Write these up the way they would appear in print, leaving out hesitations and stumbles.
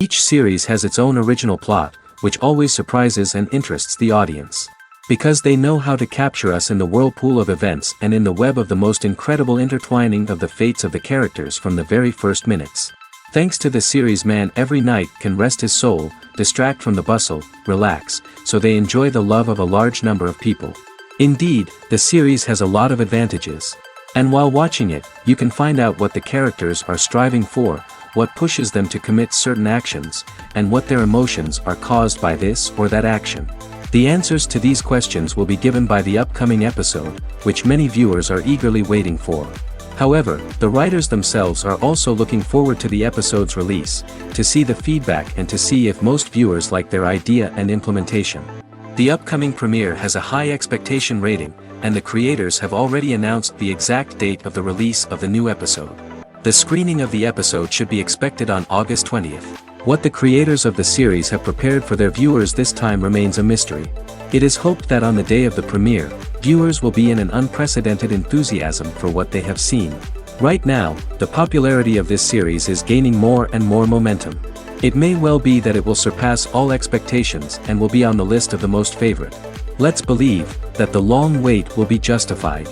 Each series has its own original plot, which always surprises and interests the audience. Because they know how to capture us in the whirlpool of events and in the web of the most incredible intertwining of the fates of the characters from the very first minutes. Thanks to the series, man every night can rest his soul, distract from the bustle, relax, so they enjoy the love of a large number of people. Indeed, the series has a lot of advantages. And while watching it, you can find out what the characters are striving for, what pushes them to commit certain actions, and what their emotions are caused by this or that action. The answers to these questions will be given by the upcoming episode, which many viewers are eagerly waiting for. However, the writers themselves are also looking forward to the episode's release, to see the feedback and to see if most viewers like their idea and implementation. The upcoming premiere has a high expectation rating, and the creators have already announced the exact date of the release of the new episode. The screening of the episode should be expected on August 20th. What the creators of the series have prepared for their viewers this time remains a mystery. It is hoped that on the day of the premiere, viewers will be in an unprecedented enthusiasm for what they have seen. Right now, the popularity of this series is gaining more and more momentum. It may well be that it will surpass all expectations and will be on the list of the most favorite. Let's believe that the long wait will be justified.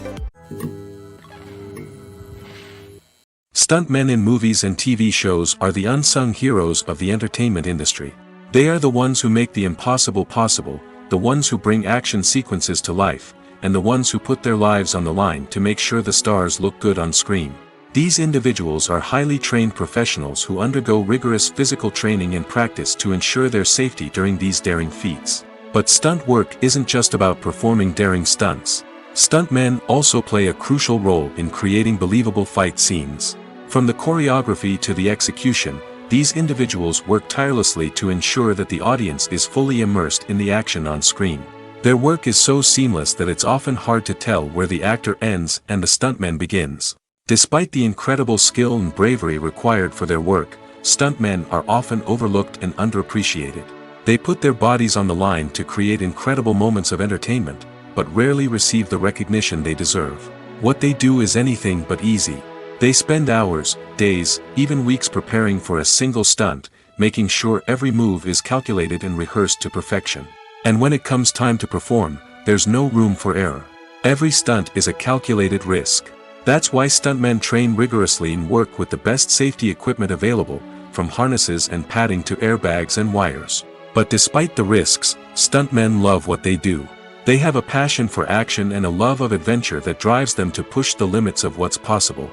Stuntmen in movies and TV shows are the unsung heroes of the entertainment industry. They are the ones who make the impossible possible, the ones who bring action sequences to life, and the ones who put their lives on the line to make sure the stars look good on screen. These individuals are highly trained professionals who undergo rigorous physical training and practice to ensure their safety during these daring feats. But stunt work isn't just about performing daring stunts. Stuntmen also play a crucial role in creating believable fight scenes. From the choreography to the execution, these individuals work tirelessly to ensure that the audience is fully immersed in the action on screen. Their work is so seamless that it's often hard to tell where the actor ends and the stuntman begins. Despite the incredible skill and bravery required for their work, stuntmen are often overlooked and underappreciated. They put their bodies on the line to create incredible moments of entertainment, but rarely receive the recognition they deserve. What they do is anything but easy. They spend hours, days, even weeks preparing for a single stunt, making sure every move is calculated and rehearsed to perfection. And when it comes time to perform, there's no room for error. Every stunt is a calculated risk. That's why stuntmen train rigorously and work with the best safety equipment available, from harnesses and padding to airbags and wires. But despite the risks, stuntmen love what they do. They have a passion for action and a love of adventure that drives them to push the limits of what's possible.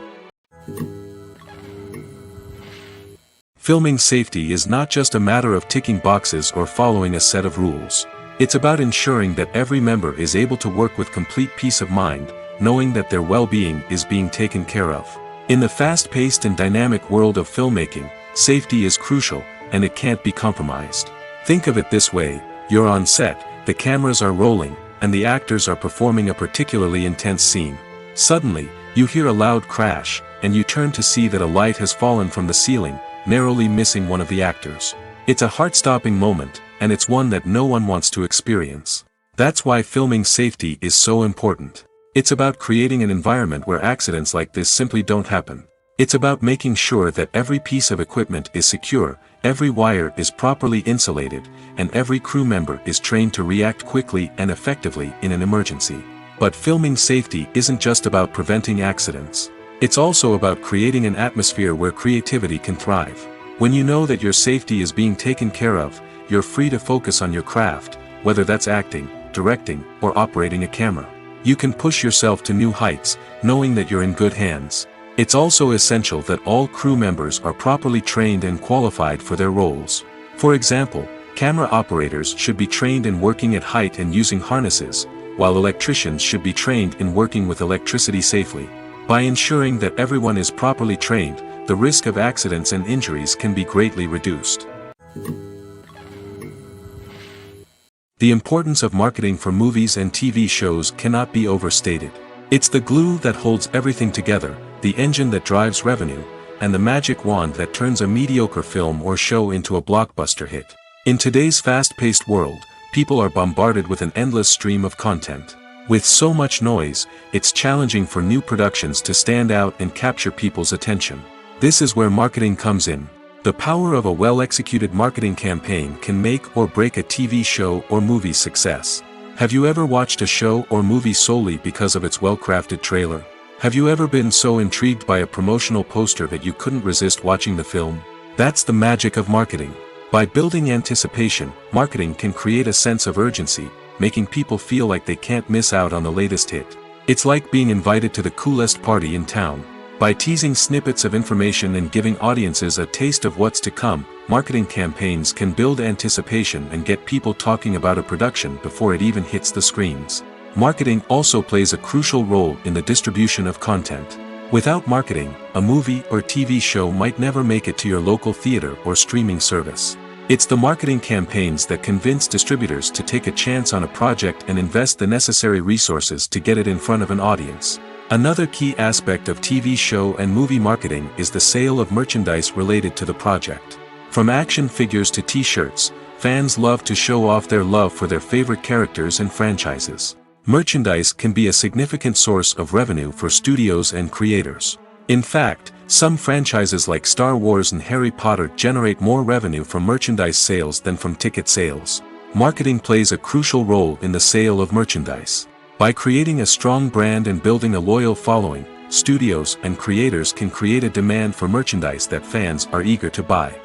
Filming safety is not just a matter of ticking boxes or following a set of rules. It's about ensuring that every member is able to work with complete peace of mind, knowing that their well-being is being taken care of. In the fast-paced and dynamic world of filmmaking, safety is crucial, and it can't be compromised. Think of it this way: you're on set, the cameras are rolling, and the actors are performing a particularly intense scene. Suddenly, you hear a loud crash, and you turn to see that a light has fallen from the ceiling, narrowly missing one of the actors. It's a heart-stopping moment, and it's one that no one wants to experience. That's why filming safety is so important. It's about creating an environment where accidents like this simply don't happen. It's about making sure that every piece of equipment is secure, every wire is properly insulated, and every crew member is trained to react quickly and effectively in an emergency. But filming safety isn't just about preventing accidents. It's also about creating an atmosphere where creativity can thrive. When you know that your safety is being taken care of, you're free to focus on your craft, whether that's acting, directing, or operating a camera. You can push yourself to new heights, knowing that you're in good hands. It's also essential that all crew members are properly trained and qualified for their roles. For example, camera operators should be trained in working at height and using harnesses, while electricians should be trained in working with electricity safely. By ensuring that everyone is properly trained, the risk of accidents and injuries can be greatly reduced. The importance of marketing for movies and TV shows cannot be overstated. It's the glue that holds everything together, the engine that drives revenue, and the magic wand that turns a mediocre film or show into a blockbuster hit. In today's fast-paced world, people are bombarded with an endless stream of content. With so much noise, it's challenging for new productions to stand out and capture people's attention. This is where marketing comes in. The power of a well-executed marketing campaign can make or break a TV show or movie's success. Have you ever watched a show or movie solely because of its well-crafted trailer? Have you ever been so intrigued by a promotional poster that you couldn't resist watching the film? That's the magic of marketing. By building anticipation, marketing can create a sense of urgency, making people feel like they can't miss out on the latest hit. It's like being invited to the coolest party in town. By teasing snippets of information and giving audiences a taste of what's to come, marketing campaigns can build anticipation and get people talking about a production before it even hits the screens. Marketing also plays a crucial role in the distribution of content. Without marketing, a movie or TV show might never make it to your local theater or streaming service. It's the marketing campaigns that convince distributors to take a chance on a project and invest the necessary resources to get it in front of an audience. Another key aspect of TV show and movie marketing is the sale of merchandise related to the project. From action figures to t-shirts, fans love to show off their love for their favorite characters and franchises. Merchandise can be a significant source of revenue for studios and creators. In fact, some franchises like Star Wars and Harry Potter generate more revenue from merchandise sales than from ticket sales. Marketing plays a crucial role in the sale of merchandise. By creating a strong brand and building a loyal following, studios and creators can create a demand for merchandise that fans are eager to buy.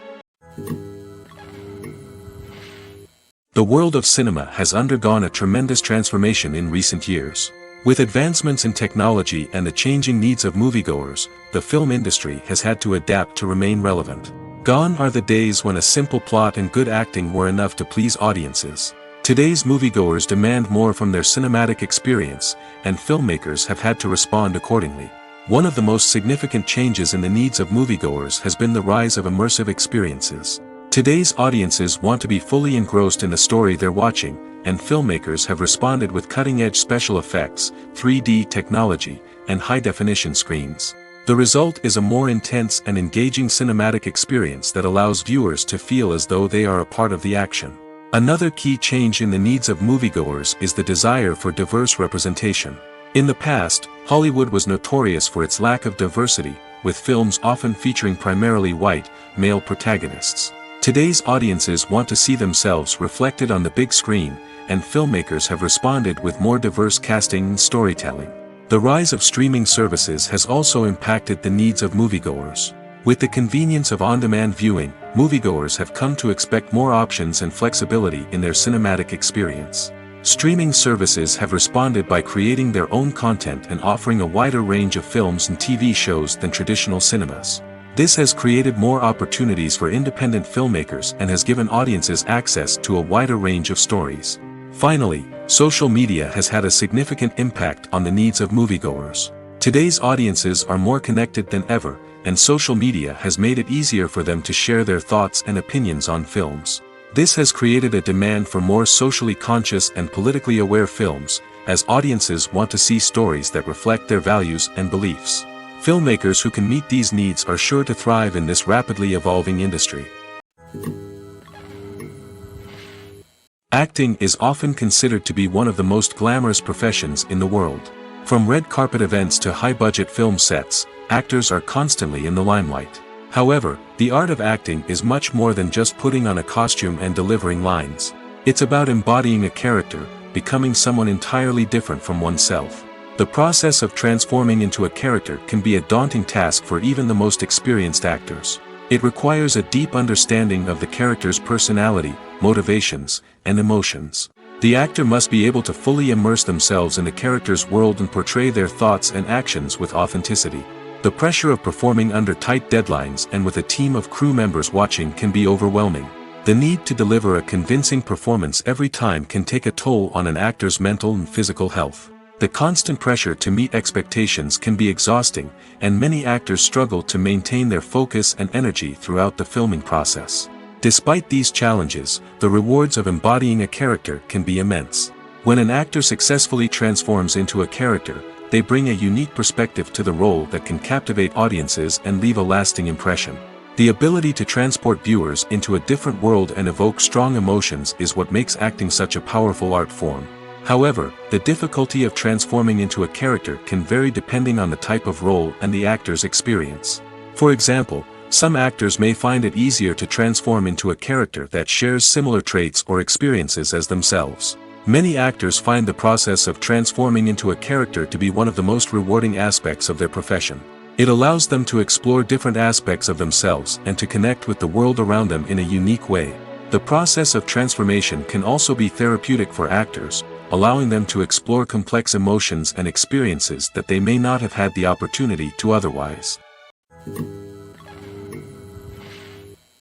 The world of cinema has undergone a tremendous transformation in recent years. With advancements in technology and the changing needs of moviegoers, the film industry has had to adapt to remain relevant. Gone are the days when a simple plot and good acting were enough to please audiences. Today's moviegoers demand more from their cinematic experience, and filmmakers have had to respond accordingly. One of the most significant changes in the needs of moviegoers has been the rise of immersive experiences. Today's audiences want to be fully engrossed in the story they're watching, and filmmakers have responded with cutting-edge special effects, 3D technology, and high-definition screens. The result is a more intense and engaging cinematic experience that allows viewers to feel as though they are a part of the action. Another key change in the needs of moviegoers is the desire for diverse representation. In the past, Hollywood was notorious for its lack of diversity, with films often featuring primarily white, male protagonists. Today's audiences want to see themselves reflected on the big screen, and filmmakers have responded with more diverse casting and storytelling. The rise of streaming services has also impacted the needs of moviegoers. With the convenience of on-demand viewing, moviegoers have come to expect more options and flexibility in their cinematic experience. Streaming services have responded by creating their own content and offering a wider range of films and TV shows than traditional cinemas. This has created more opportunities for independent filmmakers and has given audiences access to a wider range of stories. Finally, social media has had a significant impact on the needs of moviegoers. Today's audiences are more connected than ever, and social media has made it easier for them to share their thoughts and opinions on films. This has created a demand for more socially conscious and politically aware films, as audiences want to see stories that reflect their values and beliefs. Filmmakers who can meet these needs are sure to thrive in this rapidly evolving industry. Acting is often considered to be one of the most glamorous professions in the world. From red carpet events to high-budget film sets, actors are constantly in the limelight. However, the art of acting is much more than just putting on a costume and delivering lines. It's about embodying a character, becoming someone entirely different from oneself. The process of transforming into a character can be a daunting task for even the most experienced actors. It requires a deep understanding of the character's personality, motivations, and emotions. The actor must be able to fully immerse themselves in the character's world and portray their thoughts and actions with authenticity. The pressure of performing under tight deadlines and with a team of crew members watching can be overwhelming. The need to deliver a convincing performance every time can take a toll on an actor's mental and physical health. The constant pressure to meet expectations can be exhausting, and many actors struggle to maintain their focus and energy throughout the filming process. Despite these challenges, the rewards of embodying a character can be immense. When an actor successfully transforms into a character, they bring a unique perspective to the role that can captivate audiences and leave a lasting impression. The ability to transport viewers into a different world and evoke strong emotions is what makes acting such a powerful art form. However, the difficulty of transforming into a character can vary depending on the type of role and the actor's experience. For example, Some actors may find it easier to transform into a character that shares similar traits or experiences as themselves. Many actors find the process of transforming into a character to be one of the most rewarding aspects of their profession. It allows them to explore different aspects of themselves and to connect with the world around them in a unique way. The process of transformation can also be therapeutic for actors, allowing them to explore complex emotions and experiences that they may not have had the opportunity to otherwise.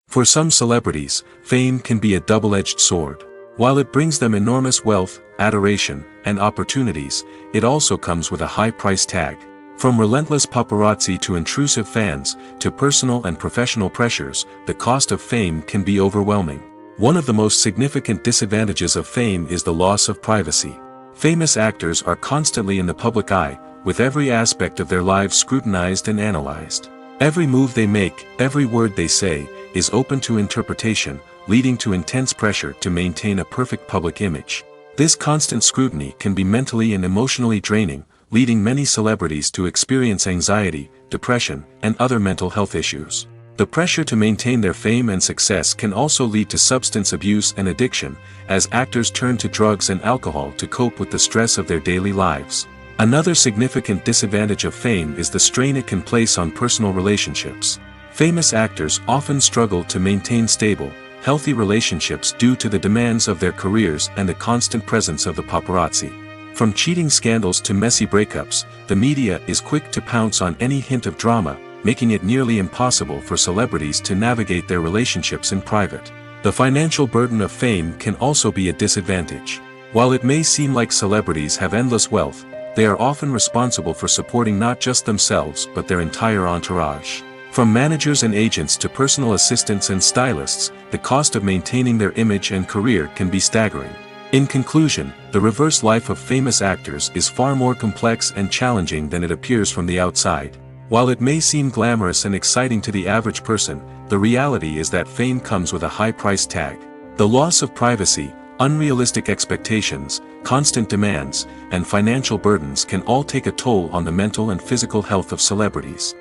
For some celebrities, fame can be a double-edged sword. While it brings them enormous wealth, adoration, and opportunities, it also comes with a high price tag. From relentless paparazzi to intrusive fans, to personal and professional pressures, the cost of fame can be overwhelming. One of the most significant disadvantages of fame is the loss of privacy. Famous actors are constantly in the public eye, with every aspect of their lives scrutinized and analyzed. Every move they make, every word they say, is open to interpretation, leading to intense pressure to maintain a perfect public image. This constant scrutiny can be mentally and emotionally draining, leading many celebrities to experience anxiety, depression, and other mental health issues. The pressure to maintain their fame and success can also lead to substance abuse and addiction, as actors turn to drugs and alcohol to cope with the stress of their daily lives. Another significant disadvantage of fame is the strain it can place on personal relationships. Famous actors often struggle to maintain stable, healthy relationships due to the demands of their careers and the constant presence of the paparazzi. From cheating scandals to messy breakups, the media is quick to pounce on any hint of drama, making it nearly impossible for celebrities to navigate their relationships in private. The financial burden of fame can also be a disadvantage. While it may seem like celebrities have endless wealth, they are often responsible for supporting not just themselves but their entire entourage. From managers and agents to personal assistants and stylists, the cost of maintaining their image and career can be staggering. In conclusion, the reverse life of famous actors is far more complex and challenging than it appears from the outside. While it may seem glamorous and exciting to the average person, the reality is that fame comes with a high price tag. The loss of privacy, unrealistic expectations, constant demands, and financial burdens can all take a toll on the mental and physical health of celebrities.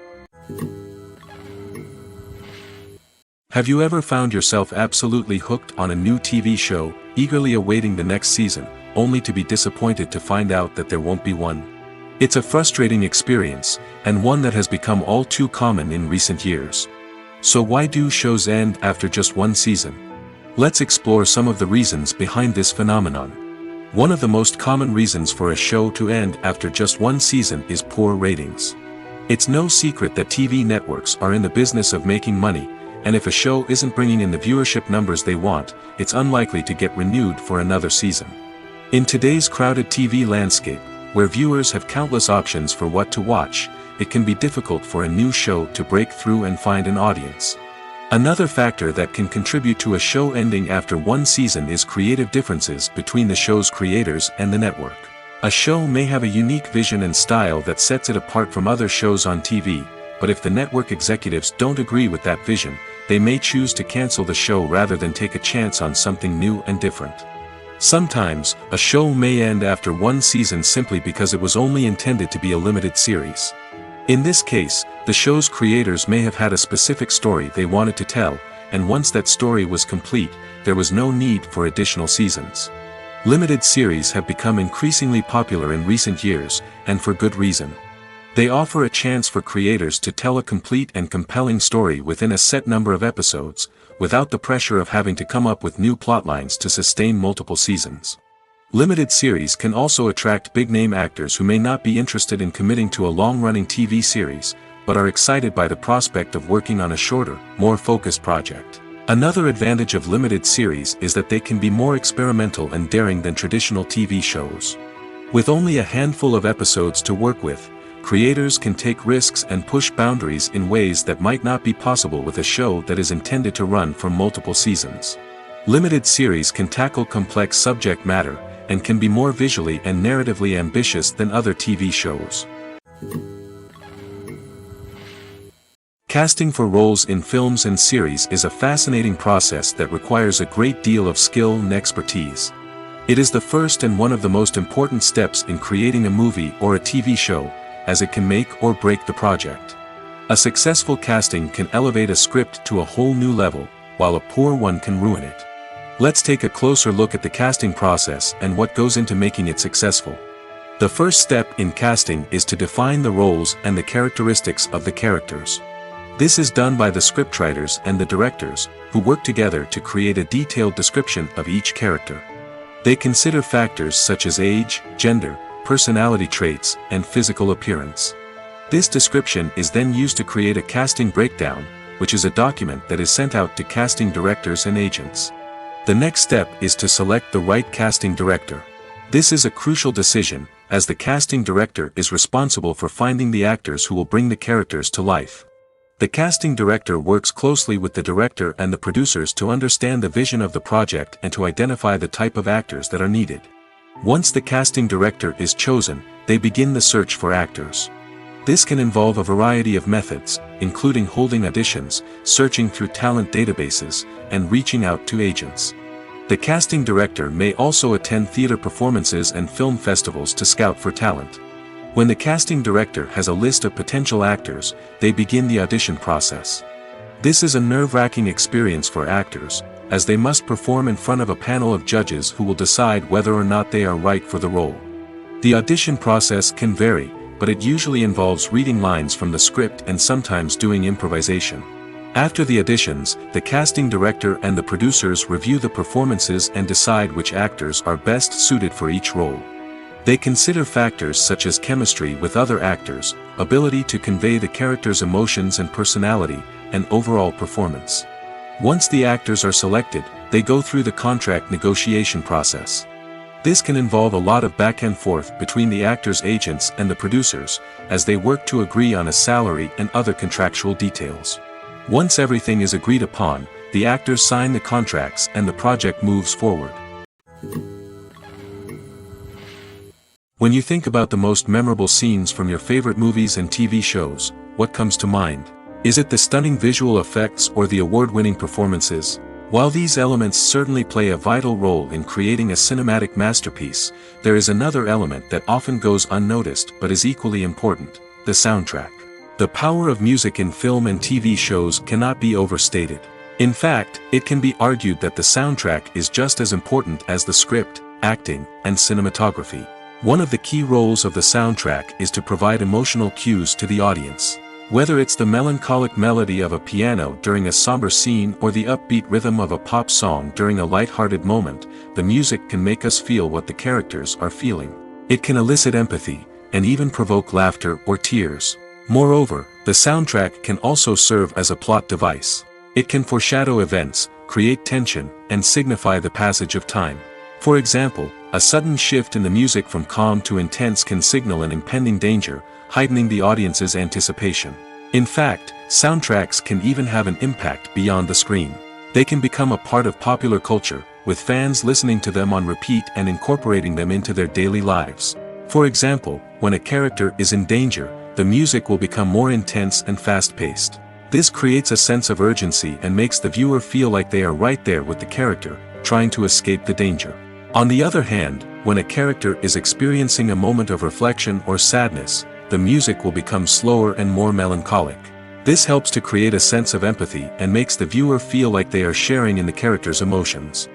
Have you ever found yourself absolutely hooked on a new TV show, eagerly awaiting the next season, only to be disappointed to find out that there won't be one? It's a frustrating experience, and one that has become all too common in recent years. So why do shows end after just one season? Let's explore some of the reasons behind this phenomenon. One of the most common reasons for a show to end after just one season is poor ratings. It's no secret that TV networks are in the business of making money, and if a show isn't bringing in the viewership numbers they want, it's unlikely to get renewed for another season. In today's crowded TV landscape, where viewers have countless options for what to watch, it can be difficult for a new show to break through and find an audience. Another factor that can contribute to a show ending after one season is creative differences between the show's creators and the network. A show may have a unique vision and style that sets it apart from other shows on TV, but if the network executives don't agree with that vision, they may choose to cancel the show rather than take a chance on something new and different. Sometimes, a show may end after one season simply because it was only intended to be a limited series. In this case, the show's creators may have had a specific story they wanted to tell, and once that story was complete, there was no need for additional seasons. Limited series have become increasingly popular in recent years, and for good reason. They offer a chance for creators to tell a complete and compelling story within a set number of episodes, without the pressure of having to come up with new plotlines to sustain multiple seasons. Limited series can also attract big-name actors who may not be interested in committing to a long-running TV series, but are excited by the prospect of working on a shorter, more focused project. Another advantage of limited series is that they can be more experimental and daring than traditional TV shows. With only a handful of episodes to work with, creators can take risks and push boundaries in ways that might not be possible with a show that is intended to run for multiple seasons. Limited series can tackle complex subject matter, and can be more visually and narratively ambitious than other TV shows. Casting for roles in films and series is a fascinating process that requires a great deal of skill and expertise. It is the first and one of the most important steps in creating a movie or a TV show, as it can make or break the project. A successful casting can elevate a script to a whole new level, while a poor one can ruin it. Let's take a closer look at the casting process and what goes into making it successful. The first step in casting is to define the roles and the characteristics of the characters. This is done by the scriptwriters and the directors, who work together to create a detailed description of each character. They consider factors such as age, gender, personality traits, and physical appearance. This description is then used to create a casting breakdown, which is a document that is sent out to casting directors and agents. The next step is to select the right casting director. This is a crucial decision, as the casting director is responsible for finding the actors who will bring the characters to life. The casting director works closely with the director and the producers to understand the vision of the project and to identify the type of actors that are needed. Once the casting director is chosen, they begin the search for actors. This can involve a variety of methods, including holding auditions, searching through talent databases, and reaching out to agents. The casting director may also attend theater performances and film festivals to scout for talent. When the casting director has a list of potential actors, they begin the audition process. This is a nerve-wracking experience for actors, as they must perform in front of a panel of judges who will decide whether or not they are right for the role. The audition process can vary, but it usually involves reading lines from the script and sometimes doing improvisation. After the auditions, the casting director and the producers review the performances and decide which actors are best suited for each role. They consider factors such as chemistry with other actors, ability to convey the character's emotions and personality, and overall performance. Once the actors are selected, they go through the contract negotiation process. This can involve a lot of back and forth between the actors' agents and the producers, as they work to agree on a salary and other contractual details. Once everything is agreed upon, the actors sign the contracts and the project moves forward. When you think about the most memorable scenes from your favorite movies and TV shows, what comes to mind? Is it the stunning visual effects or the award-winning performances? While these elements certainly play a vital role in creating a cinematic masterpiece, there is another element that often goes unnoticed but is equally important: the soundtrack. The power of music in film and TV shows cannot be overstated. In fact, it can be argued that the soundtrack is just as important as the script, acting, and cinematography. One of the key roles of the soundtrack is to provide emotional cues to the audience. Whether it's the melancholic melody of a piano during a somber scene or the upbeat rhythm of a pop song during a light-hearted moment, the music can make us feel what the characters are feeling. It can elicit empathy, and even provoke laughter or tears. Moreover, the soundtrack can also serve as a plot device. It can foreshadow events, create tension, and signify the passage of time. For example, a sudden shift in the music from calm to intense can signal an impending danger, heightening the audience's anticipation. In fact, soundtracks can even have an impact beyond the screen. They can become a part of popular culture, with fans listening to them on repeat and incorporating them into their daily lives. For example, when a character is in danger, the music will become more intense and fast-paced. This creates a sense of urgency and makes the viewer feel like they are right there with the character, trying to escape the danger. On the other hand, when a character is experiencing a moment of reflection or sadness, the music will become slower and more melancholic. This helps to create a sense of empathy and makes the viewer feel like they are sharing in the character's emotions.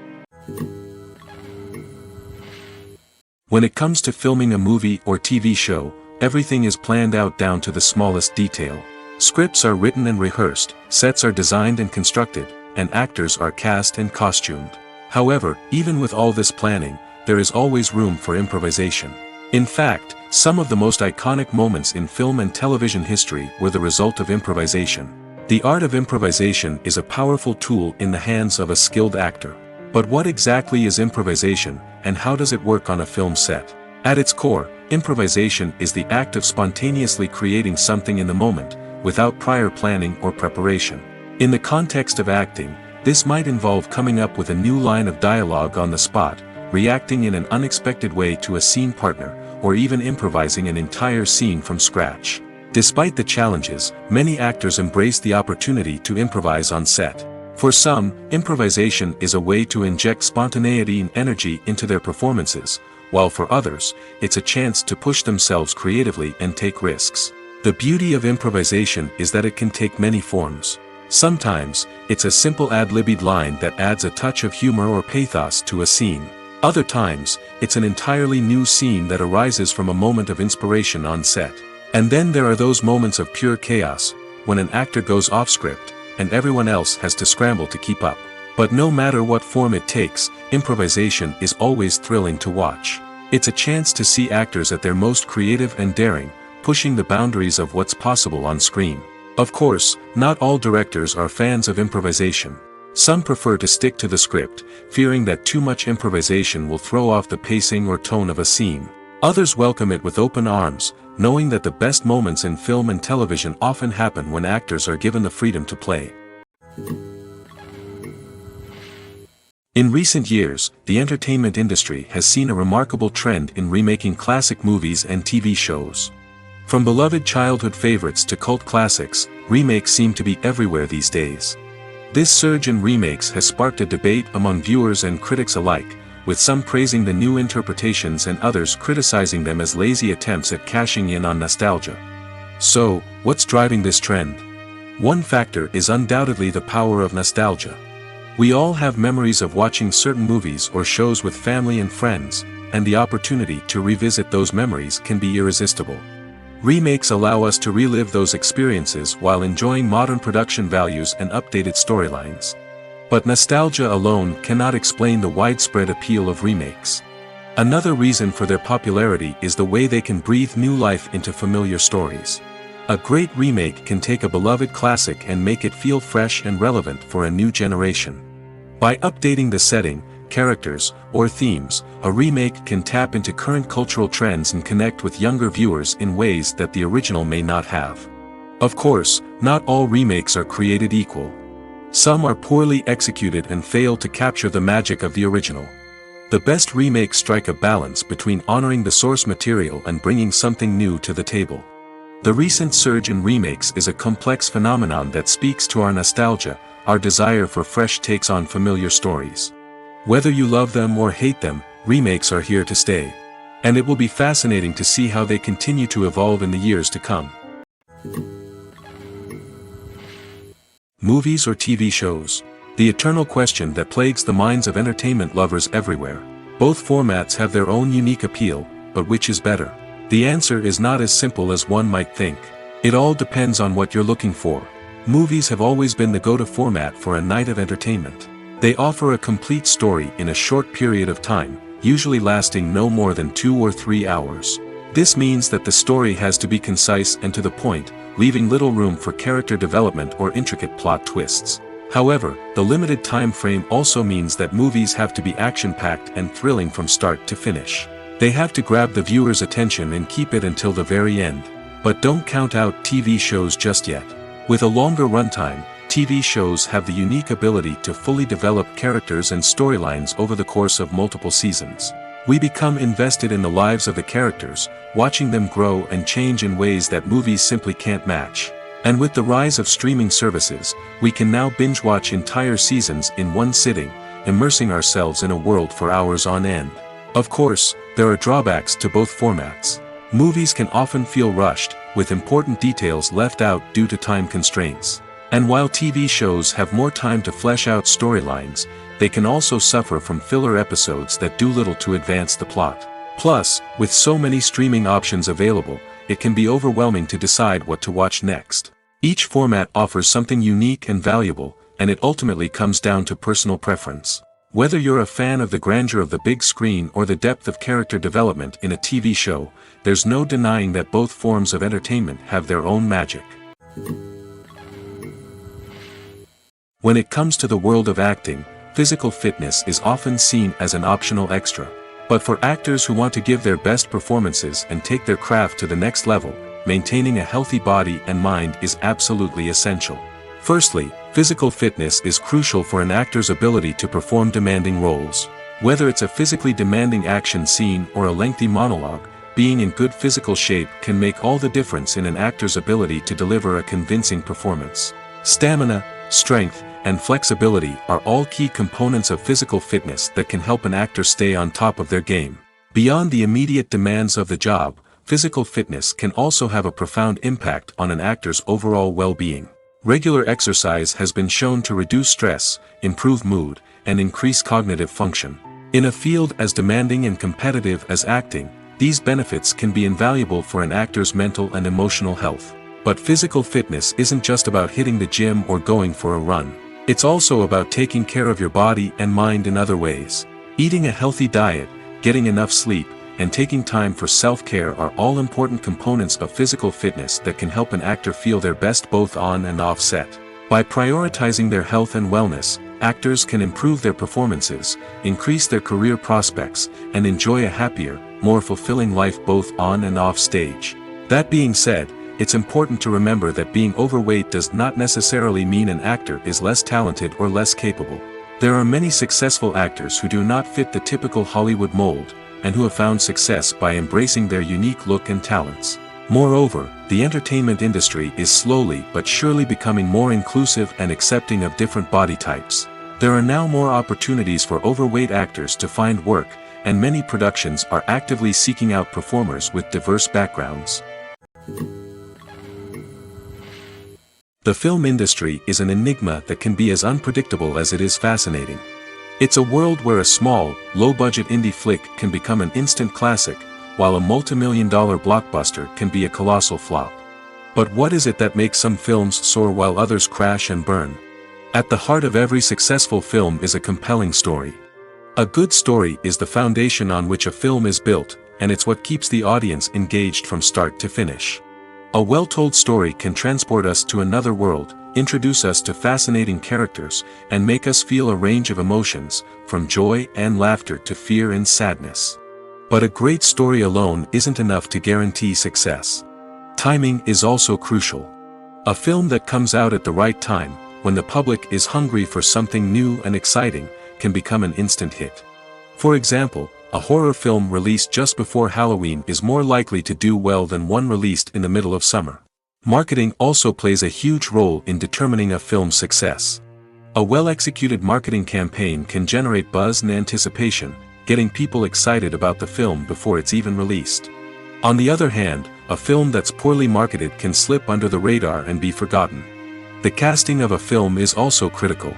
When it comes to filming a movie or TV show, everything is planned out down to the smallest detail. Scripts are written and rehearsed, sets are designed and constructed, and actors are cast and costumed. However, even with all this planning, there is always room for improvisation. In fact, some of the most iconic moments in film and television history were the result of improvisation. The art of improvisation is a powerful tool in the hands of a skilled actor. But what exactly is improvisation, and how does it work on a film set? At its core, improvisation is the act of spontaneously creating something in the moment, without prior planning or preparation. In the context of acting, this might involve coming up with a new line of dialogue on the spot, reacting in an unexpected way to a scene partner, or even improvising an entire scene from scratch. Despite the challenges, many actors embrace the opportunity to improvise on set. For some, improvisation is a way to inject spontaneity and energy into their performances, while for others, it's a chance to push themselves creatively and take risks. The beauty of improvisation is that it can take many forms. Sometimes, it's a simple ad-libbed line that adds a touch of humor or pathos to a scene. Other times, it's an entirely new scene that arises from a moment of inspiration on set. And then there are those moments of pure chaos, when an actor goes off script, and everyone else has to scramble to keep up. But no matter what form it takes, improvisation is always thrilling to watch. It's a chance to see actors at their most creative and daring, pushing the boundaries of what's possible on screen. Of course, not all directors are fans of improvisation. Some prefer to stick to the script, fearing that too much improvisation will throw off the pacing or tone of a scene. Others welcome it with open arms, knowing that the best moments in film and television often happen when actors are given the freedom to play. In recent years, the entertainment industry has seen a remarkable trend in remaking classic movies and TV shows. From beloved childhood favorites to cult classics, remakes seem to be everywhere these days. This surge in remakes has sparked a debate among viewers and critics alike, with some praising the new interpretations and others criticizing them as lazy attempts at cashing in on nostalgia. So, what's driving this trend? One factor is undoubtedly the power of nostalgia. We all have memories of watching certain movies or shows with family and friends, and the opportunity to revisit those memories can be irresistible. Remakes allow us to relive those experiences while enjoying modern production values and updated storylines. But nostalgia alone cannot explain the widespread appeal of remakes. Another reason for their popularity is the way they can breathe new life into familiar stories. A great remake can take a beloved classic and make it feel fresh and relevant for a new generation. By updating the setting, characters, or themes, a remake can tap into current cultural trends and connect with younger viewers in ways that the original may not have. Of course, not all remakes are created equal. Some are poorly executed and fail to capture the magic of the original. The best remakes strike a balance between honoring the source material and bringing something new to the table. The recent surge in remakes is a complex phenomenon that speaks to our nostalgia, our desire for fresh takes on familiar stories. Whether you love them or hate them, remakes are here to stay. And it will be fascinating to see how they continue to evolve in the years to come. Movies or TV shows? The eternal question that plagues the minds of entertainment lovers everywhere. Both formats have their own unique appeal, but which is better? The answer is not as simple as one might think. It all depends on what you're looking for. Movies have always been the go-to format for a night of entertainment. They offer a complete story in a short period of time, usually lasting no more than 2 or 3 hours. This means that the story has to be concise and to the point, leaving little room for character development or intricate plot twists. However, the limited time frame also means that movies have to be action-packed and thrilling from start to finish. They have to grab the viewer's attention and keep it until the very end. But don't count out TV shows just yet. With a longer runtime, TV shows have the unique ability to fully develop characters and storylines over the course of multiple seasons. We become invested in the lives of the characters, watching them grow and change in ways that movies simply can't match. And with the rise of streaming services, we can now binge-watch entire seasons in one sitting, immersing ourselves in a world for hours on end. Of course, there are drawbacks to both formats. Movies can often feel rushed, with important details left out due to time constraints. And while TV shows have more time to flesh out storylines, they can also suffer from filler episodes that do little to advance the plot. Plus, with so many streaming options available, it can be overwhelming to decide what to watch next. Each format offers something unique and valuable, and it ultimately comes down to personal preference. Whether you're a fan of the grandeur of the big screen or the depth of character development in a TV show, there's no denying that both forms of entertainment have their own magic. When it comes to the world of acting, physical fitness is often seen as an optional extra. But for actors who want to give their best performances and take their craft to the next level, maintaining a healthy body and mind is absolutely essential. Firstly, physical fitness is crucial for an actor's ability to perform demanding roles. Whether it's a physically demanding action scene or a lengthy monologue, being in good physical shape can make all the difference in an actor's ability to deliver a convincing performance. Stamina, strength, and flexibility are all key components of physical fitness that can help an actor stay on top of their game. Beyond the immediate demands of the job, physical fitness can also have a profound impact on an actor's overall well-being. Regular exercise has been shown to reduce stress, improve mood, and increase cognitive function. In a field as demanding and competitive as acting, these benefits can be invaluable for an actor's mental and emotional health. But physical fitness isn't just about hitting the gym or going for a run. It's also about taking care of your body and mind in other ways. Eating a healthy diet, getting enough sleep, and taking time for self-care are all important components of physical fitness that can help an actor feel their best both on and off set. By prioritizing their health and wellness, actors can improve their performances, increase their career prospects, and enjoy a happier, more fulfilling life both on and off stage. That being said, it's important to remember that being overweight does not necessarily mean an actor is less talented or less capable. There are many successful actors who do not fit the typical Hollywood mold, and who have found success by embracing their unique look and talents. Moreover, the entertainment industry is slowly but surely becoming more inclusive and accepting of different body types. There are now more opportunities for overweight actors to find work, and many productions are actively seeking out performers with diverse backgrounds. The film industry is an enigma that can be as unpredictable as it is fascinating. It's a world where a small, low-budget indie flick can become an instant classic, while a multi-million-dollar blockbuster can be a colossal flop. But what is it that makes some films soar while others crash and burn? At the heart of every successful film is a compelling story. A good story is the foundation on which a film is built, and it's what keeps the audience engaged from start to finish. A well-told story can transport us to another world, introduce us to fascinating characters, and make us feel a range of emotions, from joy and laughter to fear and sadness. But a great story alone isn't enough to guarantee success. Timing is also crucial. A film that comes out at the right time, when the public is hungry for something new and exciting, can become an instant hit. For example, a horror film released just before Halloween is more likely to do well than one released in the middle of summer. Marketing also plays a huge role in determining a film's success. A well-executed marketing campaign can generate buzz and anticipation, getting people excited about the film before it's even released. On the other hand, a film that's poorly marketed can slip under the radar and be forgotten. The casting of a film is also critical.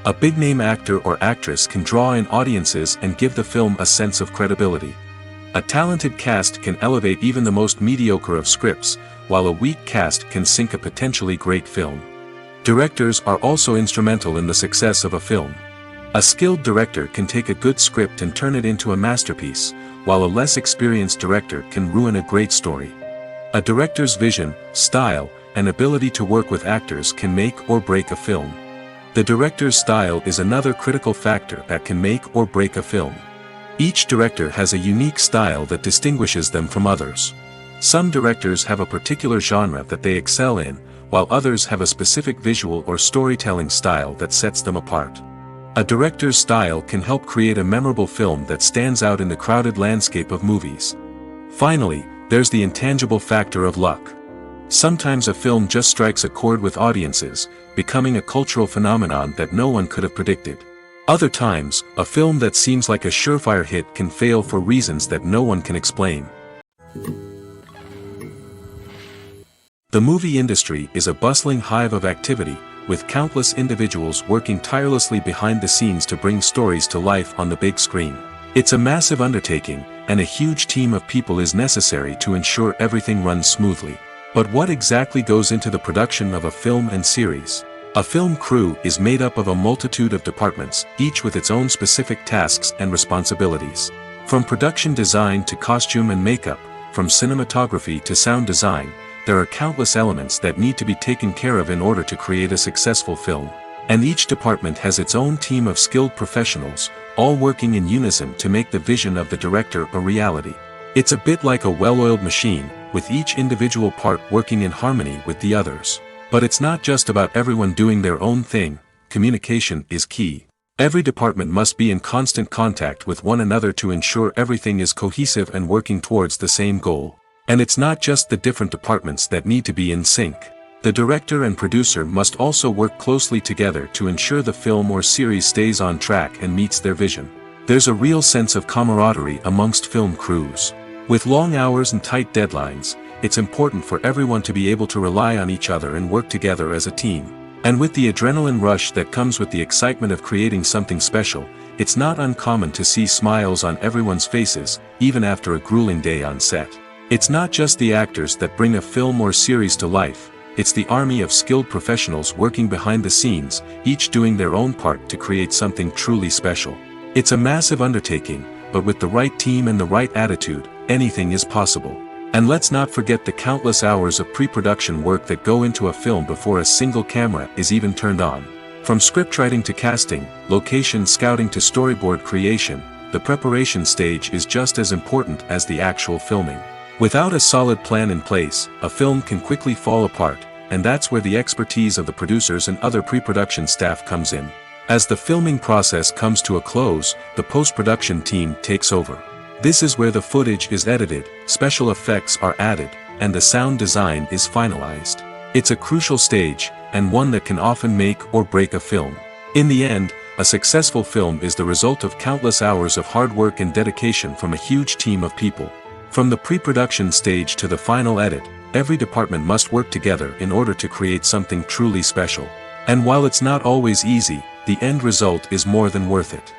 A big-name actor or actress can draw in audiences and give the film a sense of credibility. A talented cast can elevate even the most mediocre of scripts, while a weak cast can sink a potentially great film. Directors are also instrumental in the success of a film. A skilled director can take a good script and turn it into a masterpiece, while a less experienced director can ruin a great story. A director's vision, style, and ability to work with actors can make or break a film. The director's style is another critical factor that can make or break a film. Each director has a unique style that distinguishes them from others. Some directors have a particular genre that they excel in, while others have a specific visual or storytelling style that sets them apart. A director's style can help create a memorable film that stands out in the crowded landscape of movies. Finally, there's the intangible factor of luck. Sometimes a film just strikes a chord with audiences, becoming a cultural phenomenon that no one could have predicted. Other times, a film that seems like a surefire hit can fail for reasons that no one can explain. The movie industry is a bustling hive of activity, with countless individuals working tirelessly behind the scenes to bring stories to life on the big screen. It's a massive undertaking, and a huge team of people is necessary to ensure everything runs smoothly. But what exactly goes into the production of a film and series? A film crew is made up of a multitude of departments, each with its own specific tasks and responsibilities. From production design to costume and makeup, from cinematography to sound design, there are countless elements that need to be taken care of in order to create a successful film. And each department has its own team of skilled professionals, all working in unison to make the vision of the director a reality. It's a bit like a well-oiled machine, with each individual part working in harmony with the others. But it's not just about everyone doing their own thing. Communication is key. Every department must be in constant contact with one another to ensure everything is cohesive and working towards the same goal. And it's not just the different departments that need to be in sync. The director and producer must also work closely together to ensure the film or series stays on track and meets their vision. There's a real sense of camaraderie amongst film crews. With long hours and tight deadlines, it's important for everyone to be able to rely on each other and work together as a team. And with the adrenaline rush that comes with the excitement of creating something special, it's not uncommon to see smiles on everyone's faces, even after a grueling day on set. It's not just the actors that bring a film or series to life, it's the army of skilled professionals working behind the scenes, each doing their own part to create something truly special. It's a massive undertaking, but with the right team and the right attitude, anything is possible. And let's not forget the countless hours of pre-production work that go into a film before a single camera is even turned on. From scriptwriting to casting, location scouting to storyboard creation, the preparation stage is just as important as the actual filming. Without a solid plan in place, a film can quickly fall apart, and that's where the expertise of the producers and other pre-production staff comes in. As the filming process comes to a close, the post-production team takes over. This is where the footage is edited, special effects are added, and the sound design is finalized. It's a crucial stage, and one that can often make or break a film. In the end, a successful film is the result of countless hours of hard work and dedication from a huge team of people. From the pre-production stage to the final edit, every department must work together in order to create something truly special. And while it's not always easy, the end result is more than worth it.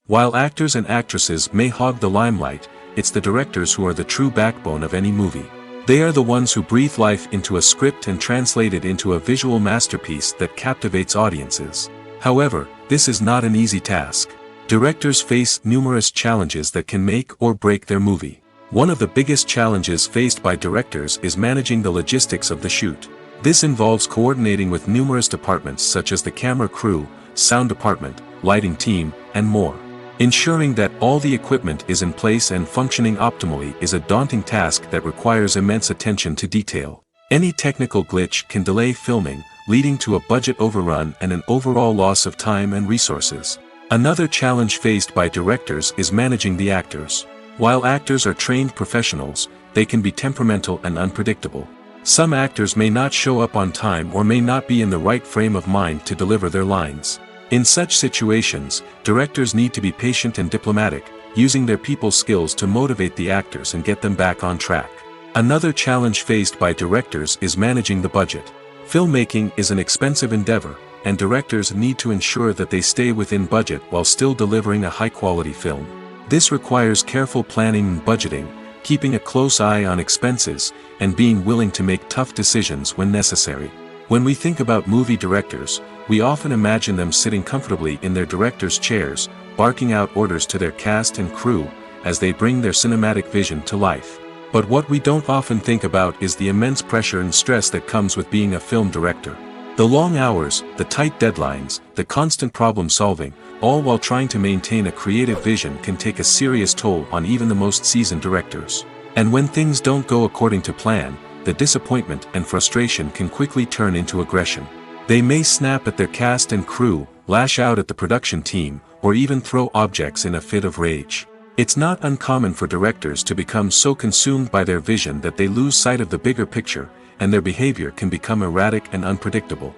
While actors and actresses may hog the limelight, it's the directors who are the true backbone of any movie. They are the ones who breathe life into a script and translate it into a visual masterpiece that captivates audiences. However, this is not an easy task. Directors face numerous challenges that can make or break their movie. One of the biggest challenges faced by directors is managing the logistics of the shoot. This involves coordinating with numerous departments such as the camera crew, sound department, lighting team, and more. Ensuring that all the equipment is in place and functioning optimally is a daunting task that requires immense attention to detail. Any technical glitch can delay filming, leading to a budget overrun and an overall loss of time and resources. Another challenge faced by directors is managing the actors. While actors are trained professionals, they can be temperamental and unpredictable. Some actors may not show up on time or may not be in the right frame of mind to deliver their lines. In such situations, directors need to be patient and diplomatic, using their people skills to motivate the actors and get them back on track. Another challenge faced by directors is managing the budget. Filmmaking is an expensive endeavor, and directors need to ensure that they stay within budget while still delivering a high-quality film. This requires careful planning and budgeting, keeping a close eye on expenses, and being willing to make tough decisions when necessary. When we think about movie directors, we often imagine them sitting comfortably in their director's chairs, barking out orders to their cast and crew, as they bring their cinematic vision to life. But what we don't often think about is the immense pressure and stress that comes with being a film director. The long hours, the tight deadlines, the constant problem solving, all while trying to maintain a creative vision can take a serious toll on even the most seasoned directors. And when things don't go according to plan, the disappointment and frustration can quickly turn into aggression. They may snap at their cast and crew, lash out at the production team, or even throw objects in a fit of rage. It's not uncommon for directors to become so consumed by their vision that they lose sight of the bigger picture, and their behavior can become erratic and unpredictable.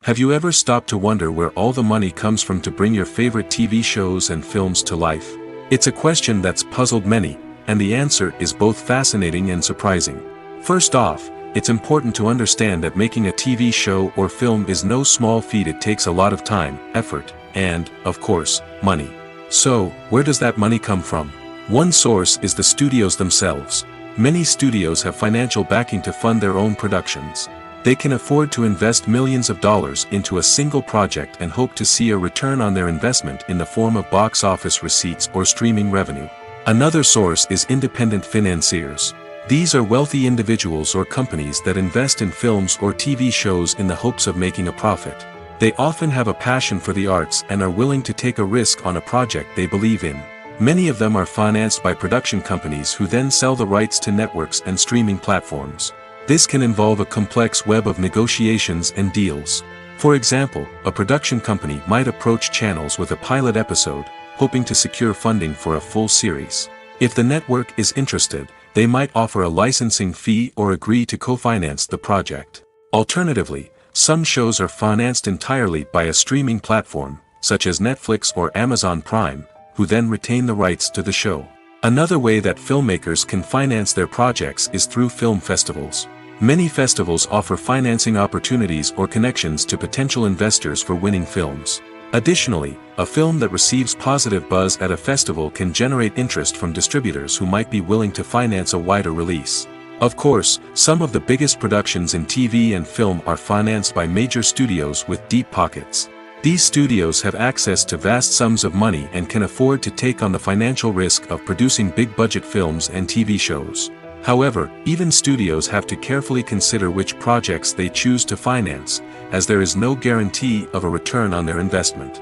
Have you ever stopped to wonder where all the money comes from to bring your favorite TV shows and films to life? It's a question that's puzzled many, and the answer is both fascinating and surprising. First off, it's important to understand that making a TV show or film is no small feat. It takes a lot of time, effort, and, of course, money. So, where does that money come from? One source is the studios themselves. Many studios have financial backing to fund their own productions. They can afford to invest millions of dollars into a single project and hope to see a return on their investment in the form of box office receipts or streaming revenue. Another source is independent financiers. These are wealthy individuals or companies that invest in films or TV shows in the hopes of making a profit. They often have a passion for the arts and are willing to take a risk on a project they believe in. Many of them are financed by production companies who then sell the rights to networks and streaming platforms. This can involve a complex web of negotiations and deals. For example, a production company might approach channels with a pilot episode, hoping to secure funding for a full series. If the network is interested, they might offer a licensing fee or agree to co-finance the project. Alternatively, some shows are financed entirely by a streaming platform, such as Netflix or Amazon Prime, who then retain the rights to the show. Another way that filmmakers can finance their projects is through film festivals. Many festivals offer financing opportunities or connections to potential investors for winning films. Additionally, a film that receives positive buzz at a festival can generate interest from distributors who might be willing to finance a wider release. Of course, some of the biggest productions in TV and film are financed by major studios with deep pockets. These studios have access to vast sums of money and can afford to take on the financial risk of producing big-budget films and TV shows. However, even studios have to carefully consider which projects they choose to finance, as there is no guarantee of a return on their investment.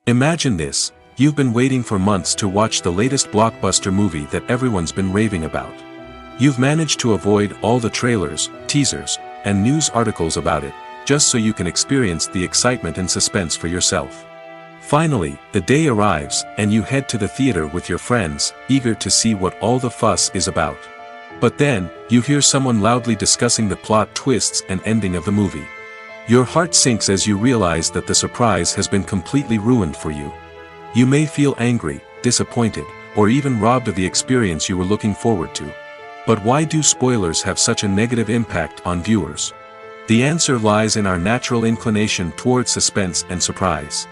Imagine this: you've been waiting for months to watch the latest blockbuster movie that everyone's been raving about. You've managed to avoid all the trailers, teasers, and news articles about it, just so you can experience the excitement and suspense for yourself. Finally, the day arrives, and you head to the theater with your friends, eager to see what all the fuss is about. But then, you hear someone loudly discussing the plot twists and ending of the movie. Your heart sinks as you realize that the surprise has been completely ruined for you. You may feel angry, disappointed, or even robbed of the experience you were looking forward to. But why do spoilers have such a negative impact on viewers? The answer lies in our natural inclination toward suspense and surprise.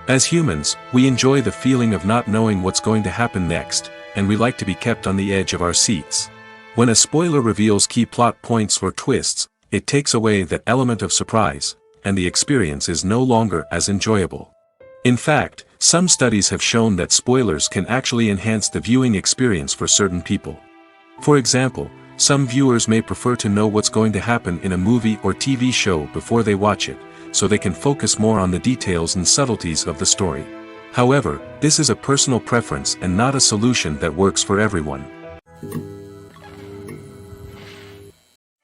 As humans, we enjoy the feeling of not knowing what's going to happen next, and we like to be kept on the edge of our seats. When a spoiler reveals key plot points or twists, it takes away that element of surprise, and the experience is no longer as enjoyable. In fact, some studies have shown that spoilers can actually enhance the viewing experience for certain people. For example, some viewers may prefer to know what's going to happen in a movie or TV show before they watch it, so they can focus more on the details and subtleties of the story. However, this is a personal preference and not a solution that works for everyone.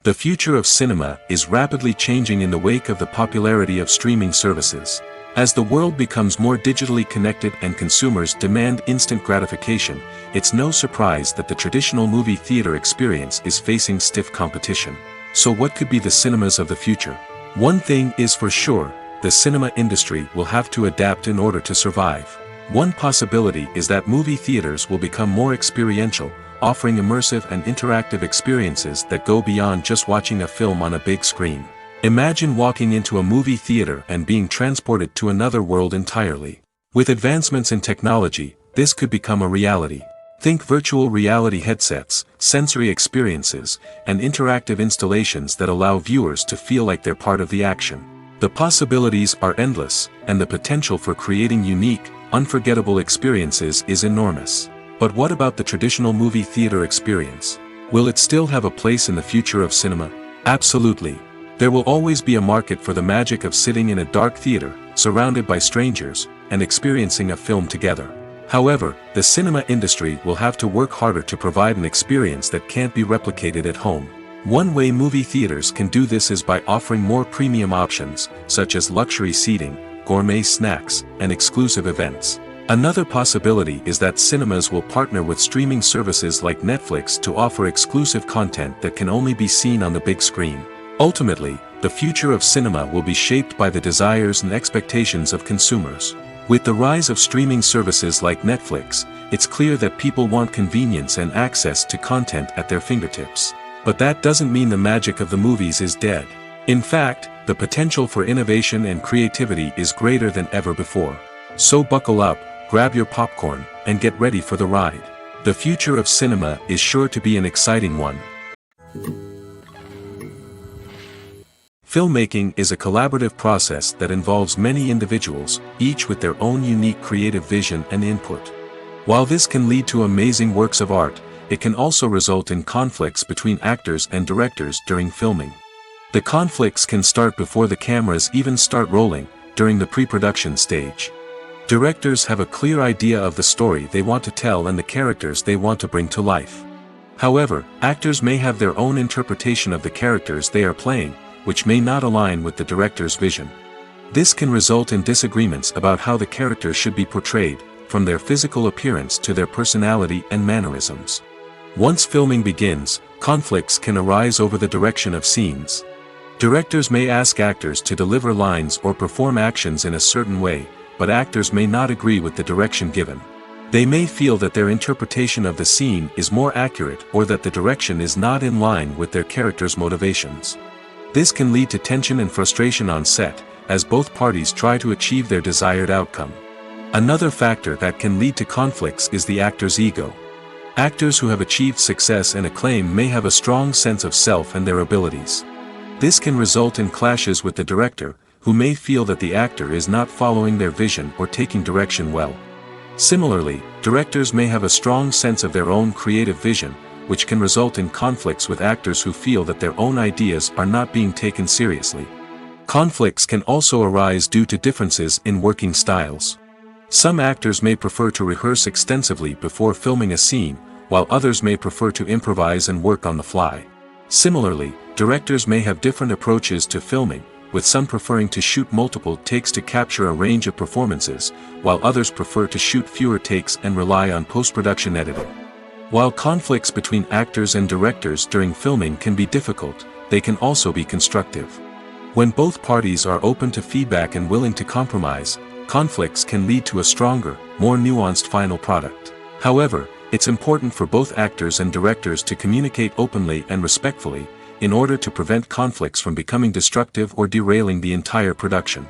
The future of cinema is rapidly changing in the wake of the popularity of streaming services. As the world becomes more digitally connected and consumers demand instant gratification, it's no surprise that the traditional movie theater experience is facing stiff competition. So what could be the cinemas of the future? One thing is for sure: the cinema industry will have to adapt in order to survive. One possibility is that movie theaters will become more experiential, offering immersive and interactive experiences that go beyond just watching a film on a big screen. Imagine walking into a movie theater and being transported to another world entirely. With advancements in technology, this could become a reality. Think virtual reality headsets, sensory experiences, and interactive installations that allow viewers to feel like they're part of the action. The possibilities are endless, and the potential for creating unique, unforgettable experiences is enormous. But what about the traditional movie theater experience? Will it still have a place in the future of cinema? Absolutely. There will always be a market for the magic of sitting in a dark theater, surrounded by strangers, and experiencing a film together. However, the cinema industry will have to work harder to provide an experience that can't be replicated at home. One way movie theaters can do this is by offering more premium options, such as luxury seating, gourmet snacks, and exclusive events. Another possibility is that cinemas will partner with streaming services like Netflix to offer exclusive content that can only be seen on the big screen. Ultimately, the future of cinema will be shaped by the desires and expectations of consumers. With the rise of streaming services like Netflix, it's clear that people want convenience and access to content at their fingertips. But that doesn't mean the magic of the movies is dead. In fact, the potential for innovation and creativity is greater than ever before. So buckle up, grab your popcorn, and get ready for the ride. The future of cinema is sure to be an exciting one. Filmmaking is a collaborative process that involves many individuals, each with their own unique creative vision and input. While this can lead to amazing works of art, it can also result in conflicts between actors and directors during filming. The conflicts can start before the cameras even start rolling, during the pre-production stage. Directors have a clear idea of the story they want to tell and the characters they want to bring to life. However, actors may have their own interpretation of the characters they are playing, which may not align with the director's vision. This can result in disagreements about how the characters should be portrayed, from their physical appearance to their personality and mannerisms. Once filming begins, conflicts can arise over the direction of scenes. Directors may ask actors to deliver lines or perform actions in a certain way, but actors may not agree with the direction given. They may feel that their interpretation of the scene is more accurate or that the direction is not in line with their character's motivations. This can lead to tension and frustration on set, as both parties try to achieve their desired outcome. Another factor that can lead to conflicts is the actor's ego. Actors who have achieved success and acclaim may have a strong sense of self and their abilities. This can result in clashes with the director, who may feel that the actor is not following their vision or taking direction well. Similarly, directors may have a strong sense of their own creative vision, which can result in conflicts with actors who feel that their own ideas are not being taken seriously. Conflicts can also arise due to differences in working styles. Some actors may prefer to rehearse extensively before filming a scene, while others may prefer to improvise and work on the fly. Similarly, directors may have different approaches to filming, with some preferring to shoot multiple takes to capture a range of performances, while others prefer to shoot fewer takes and rely on post-production editing. While conflicts between actors and directors during filming can be difficult, they can also be constructive. When both parties are open to feedback and willing to compromise, conflicts can lead to a stronger, more nuanced final product. However, it's important for both actors and directors to communicate openly and respectfully, in order to prevent conflicts from becoming destructive or derailing the entire production.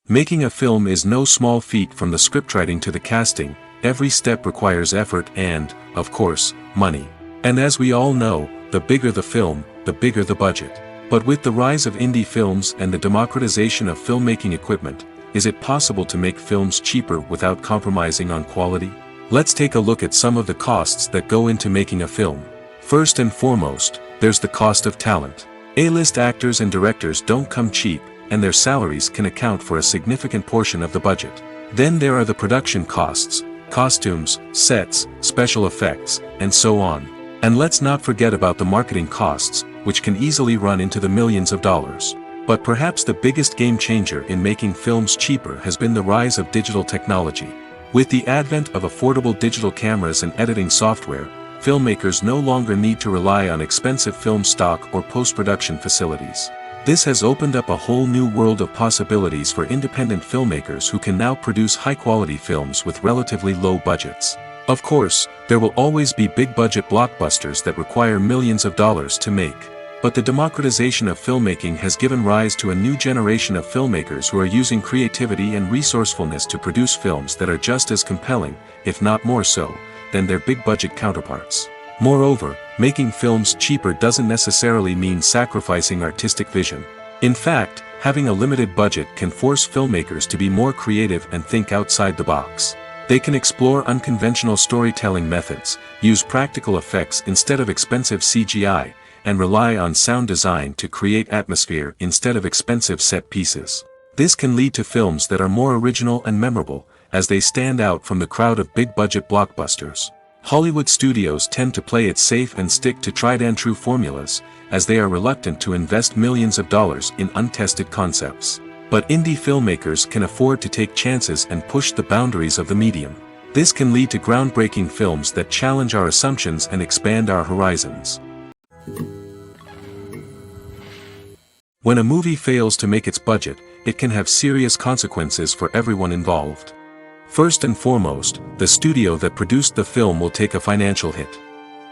Making a film is no small feat. From the scriptwriting to the casting, every step requires effort and, of course, money. And as we all know, the bigger the film, the bigger the budget. But with the rise of indie films and the democratization of filmmaking equipment, is it possible to make films cheaper without compromising on quality? Let's take a look at some of the costs that go into making a film. First and foremost, there's the cost of talent. A-list actors and directors don't come cheap, and their salaries can account for a significant portion of the budget. Then there are the production costs, costumes, sets, special effects, and so on. And let's not forget about the marketing costs, which can easily run into the millions of dollars. But perhaps the biggest game changer in making films cheaper has been the rise of digital technology. With the advent of affordable digital cameras and editing software, filmmakers no longer need to rely on expensive film stock or post-production facilities. This has opened up a whole new world of possibilities for independent filmmakers who can now produce high-quality films with relatively low budgets. Of course, there will always be big-budget blockbusters that require millions of dollars to make. But the democratization of filmmaking has given rise to a new generation of filmmakers who are using creativity and resourcefulness to produce films that are just as compelling, if not more so, than their big-budget counterparts. Moreover, making films cheaper doesn't necessarily mean sacrificing artistic vision. In fact, having a limited budget can force filmmakers to be more creative and think outside the box. They can explore unconventional storytelling methods, use practical effects instead of expensive CGI, and rely on sound design to create atmosphere instead of expensive set pieces. This can lead to films that are more original and memorable, as they stand out from the crowd of big-budget blockbusters. Hollywood studios tend to play it safe and stick to tried-and-true formulas, as they are reluctant to invest millions of dollars in untested concepts. But indie filmmakers can afford to take chances and push the boundaries of the medium. This can lead to groundbreaking films that challenge our assumptions and expand our horizons. When a movie fails to make its budget, it can have serious consequences for everyone involved. First and foremost, the studio that produced the film will take a financial hit.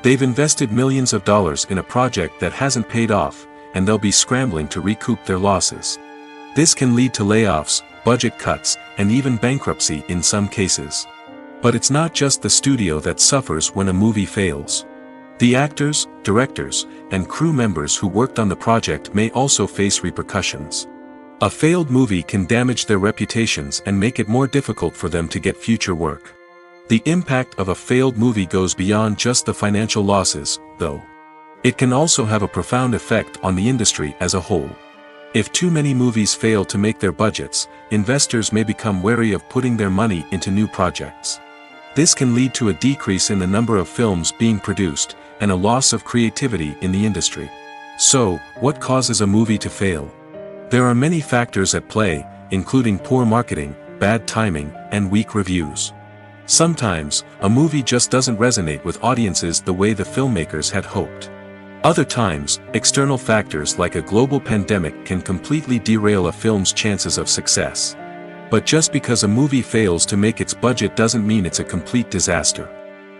They've invested millions of dollars in a project that hasn't paid off, and they'll be scrambling to recoup their losses. This can lead to layoffs, budget cuts, and even bankruptcy in some cases. But it's not just the studio that suffers when a movie fails. The actors, directors, and crew members who worked on the project may also face repercussions. A failed movie can damage their reputations and make it more difficult for them to get future work. The impact of a failed movie goes beyond just the financial losses, though. It can also have a profound effect on the industry as a whole. If too many movies fail to make their budgets, investors may become wary of putting their money into new projects. This can lead to a decrease in the number of films being produced, and a loss of creativity in the industry. So, what causes a movie to fail? There are many factors at play, including poor marketing, bad timing, and weak reviews. Sometimes, a movie just doesn't resonate with audiences the way the filmmakers had hoped. Other times, external factors like a global pandemic can completely derail a film's chances of success. But just because a movie fails to make its budget doesn't mean it's a complete disaster.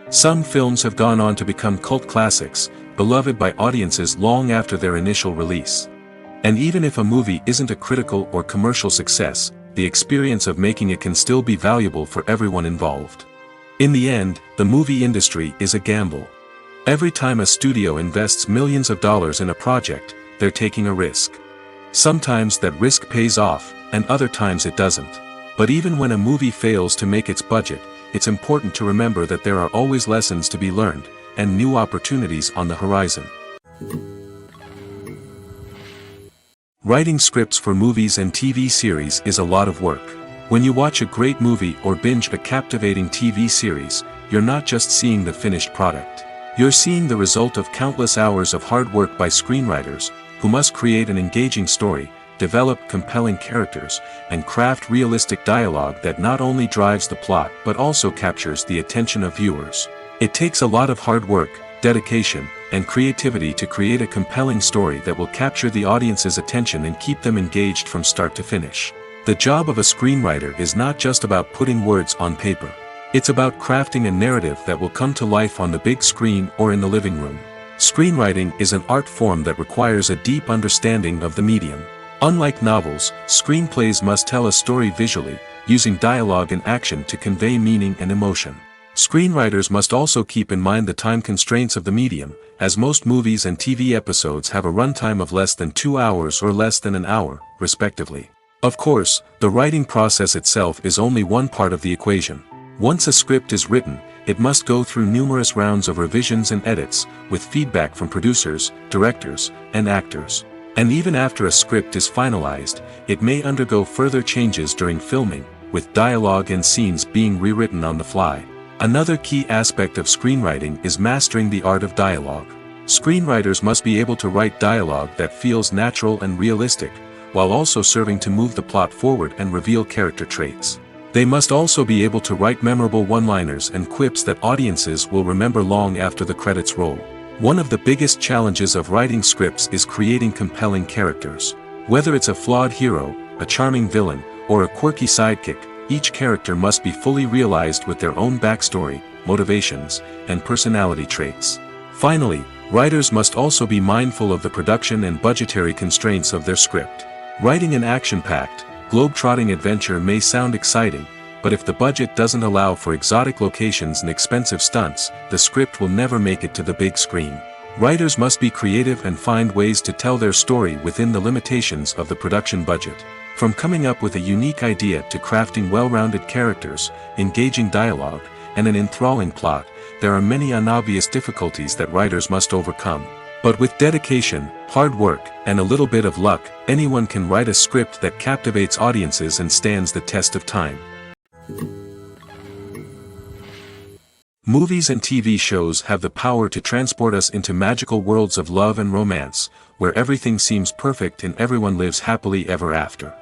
Some films have gone on to become cult classics, beloved by audiences long after their initial release. And even if a movie isn't a critical or commercial success, the experience of making it can still be valuable for everyone involved. In the end, the movie industry is a gamble. Every time a studio invests millions of dollars in a project, they're taking a risk. Sometimes that risk pays off, and other times it doesn't. But even when a movie fails to make its budget, it's important to remember that there are always lessons to be learned, and new opportunities on the horizon. Writing scripts for movies and TV series is a lot of work. When you watch a great movie or binge a captivating TV series, you're not just seeing the finished product. You're seeing the result of countless hours of hard work by screenwriters, who must create an engaging story, develop compelling characters, and craft realistic dialogue that not only drives the plot but also captures the attention of viewers. It takes a lot of hard work, dedication, and creativity to create a compelling story that will capture the audience's attention and keep them engaged from start to finish. The job of a screenwriter is not just about putting words on paper. It's about crafting a narrative that will come to life on the big screen or in the living room. Screenwriting is an art form that requires a deep understanding of the medium. Unlike novels, screenplays must tell a story visually, using dialogue and action to convey meaning and emotion. Screenwriters must also keep in mind the time constraints of the medium, as most movies and TV episodes have a runtime of less than 2 hours or less than an hour, respectively. Of course, the writing process itself is only one part of the equation. Once a script is written, it must go through numerous rounds of revisions and edits, with feedback from producers, directors, and actors. And even after a script is finalized, it may undergo further changes during filming, with dialogue and scenes being rewritten on the fly. Another key aspect of screenwriting is mastering the art of dialogue. Screenwriters must be able to write dialogue that feels natural and realistic, while also serving to move the plot forward and reveal character traits. They must also be able to write memorable one-liners and quips that audiences will remember long after the credits roll. One of the biggest challenges of writing scripts is creating compelling characters. Whether it's a flawed hero, a charming villain, or a quirky sidekick, each character must be fully realized with their own backstory, motivations, and personality traits. Finally, writers must also be mindful of the production and budgetary constraints of their script. Writing an action-packed, globe-trotting adventure may sound exciting, but if the budget doesn't allow for exotic locations and expensive stunts, the script will never make it to the big screen. Writers must be creative and find ways to tell their story within the limitations of the production budget. From coming up with a unique idea to crafting well-rounded characters, engaging dialogue, and an enthralling plot, there are many unobvious difficulties that writers must overcome. But with dedication, hard work, and a little bit of luck, anyone can write a script that captivates audiences and stands the test of time. Movies and TV shows have the power to transport us into magical worlds of love and romance, where everything seems perfect and everyone lives happily ever after.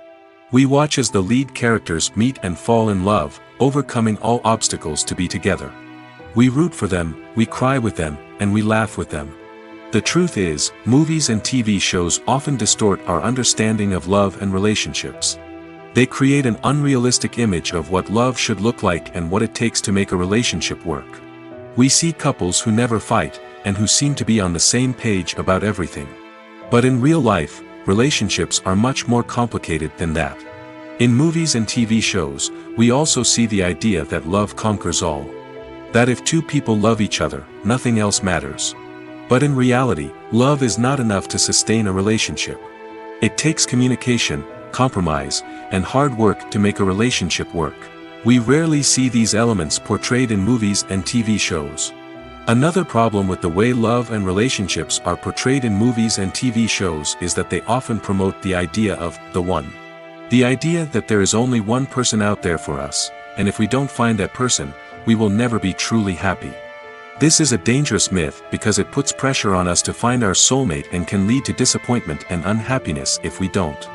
We watch as the lead characters meet and fall in love, overcoming all obstacles to be together. We root for them, we cry with them, and we laugh with them. The truth is, movies and TV shows often distort our understanding of love and relationships. They create an unrealistic image of what love should look like and what it takes to make a relationship work. We see couples who never fight, and who seem to be on the same page about everything. But in real life, relationships are much more complicated than that. In movies and TV shows, we also see the idea that love conquers all. That if two people love each other, nothing else matters. But in reality, love is not enough to sustain a relationship. It takes communication, compromise, and hard work to make a relationship work. We rarely see these elements portrayed in movies and TV shows. Another problem with the way love and relationships are portrayed in movies and TV shows is that they often promote the idea of the one. The idea that there is only one person out there for us, and if we don't find that person, we will never be truly happy. This is a dangerous myth because it puts pressure on us to find our soulmate and can lead to disappointment and unhappiness if we don't.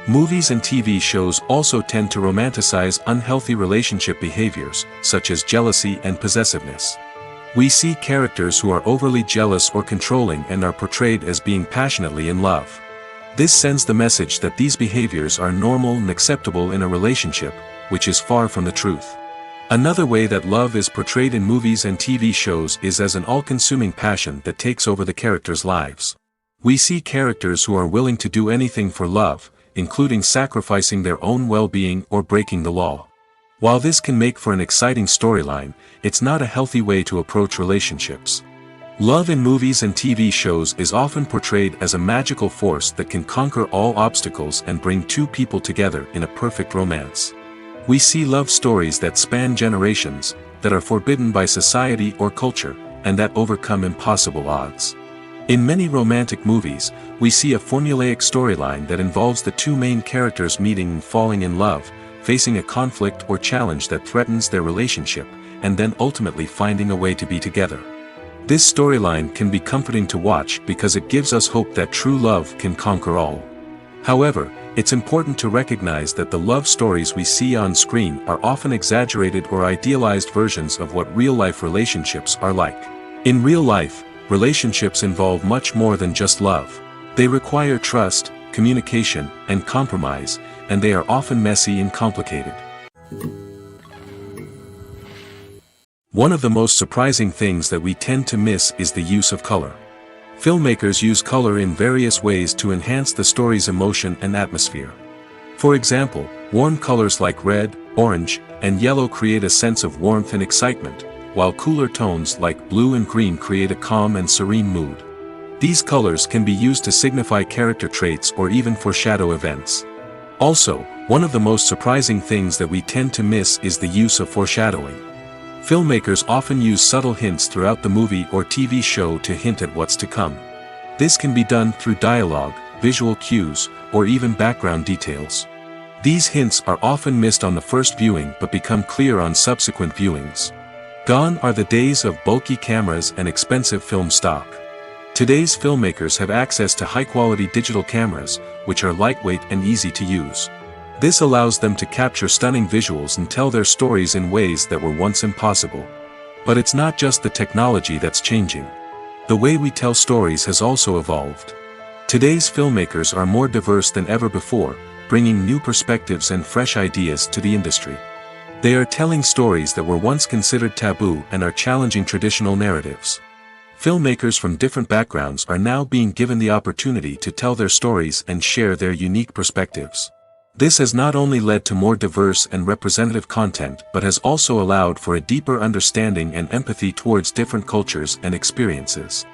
Movies and TV shows also tend to romanticize unhealthy relationship behaviors, such as jealousy and possessiveness. We see characters who are overly jealous or controlling and are portrayed as being passionately in love. This sends the message that these behaviors are normal and acceptable in a relationship, which is far from the truth. Another way that love is portrayed in movies and TV shows is as an all-consuming passion that takes over the characters' lives. We see characters who are willing to do anything for love, including sacrificing their own well-being or breaking the law. While this can make for an exciting storyline, it's not a healthy way to approach relationships. Love in movies and TV shows is often portrayed as a magical force that can conquer all obstacles and bring two people together in a perfect romance. We see love stories that span generations, that are forbidden by society or culture, and that overcome impossible odds. In many romantic movies, we see a formulaic storyline that involves the two main characters meeting and falling in love, facing a conflict or challenge that threatens their relationship, and then ultimately finding a way to be together. This storyline can be comforting to watch because it gives us hope that true love can conquer all. However, it's important to recognize that the love stories we see on screen are often exaggerated or idealized versions of what real-life relationships are like. In real life, relationships involve much more than just love. They require trust, communication, and compromise, and they are often messy and complicated. One of the most surprising things that we tend to miss is the use of color. Filmmakers use color in various ways to enhance the story's emotion and atmosphere. For example, warm colors like red, orange, and yellow create a sense of warmth and excitement, while cooler tones like blue and green create a calm and serene mood. These colors can be used to signify character traits or even foreshadow events. Also, one of the most surprising things that we tend to miss is the use of foreshadowing. Filmmakers often use subtle hints throughout the movie or TV show to hint at what's to come. This can be done through dialogue, visual cues, or even background details. These hints are often missed on the first viewing but become clear on subsequent viewings. Gone are the days of bulky cameras and expensive film stock. Today's filmmakers have access to high-quality digital cameras, which are lightweight and easy to use. This allows them to capture stunning visuals and tell their stories in ways that were once impossible. But it's not just the technology that's changing. The way we tell stories has also evolved. Today's filmmakers are more diverse than ever before, bringing new perspectives and fresh ideas to the industry. They are telling stories that were once considered taboo and are challenging traditional narratives. Filmmakers from different backgrounds are now being given the opportunity to tell their stories and share their unique perspectives. This has not only led to more diverse and representative content but has also allowed for a deeper understanding and empathy towards different cultures and experiences.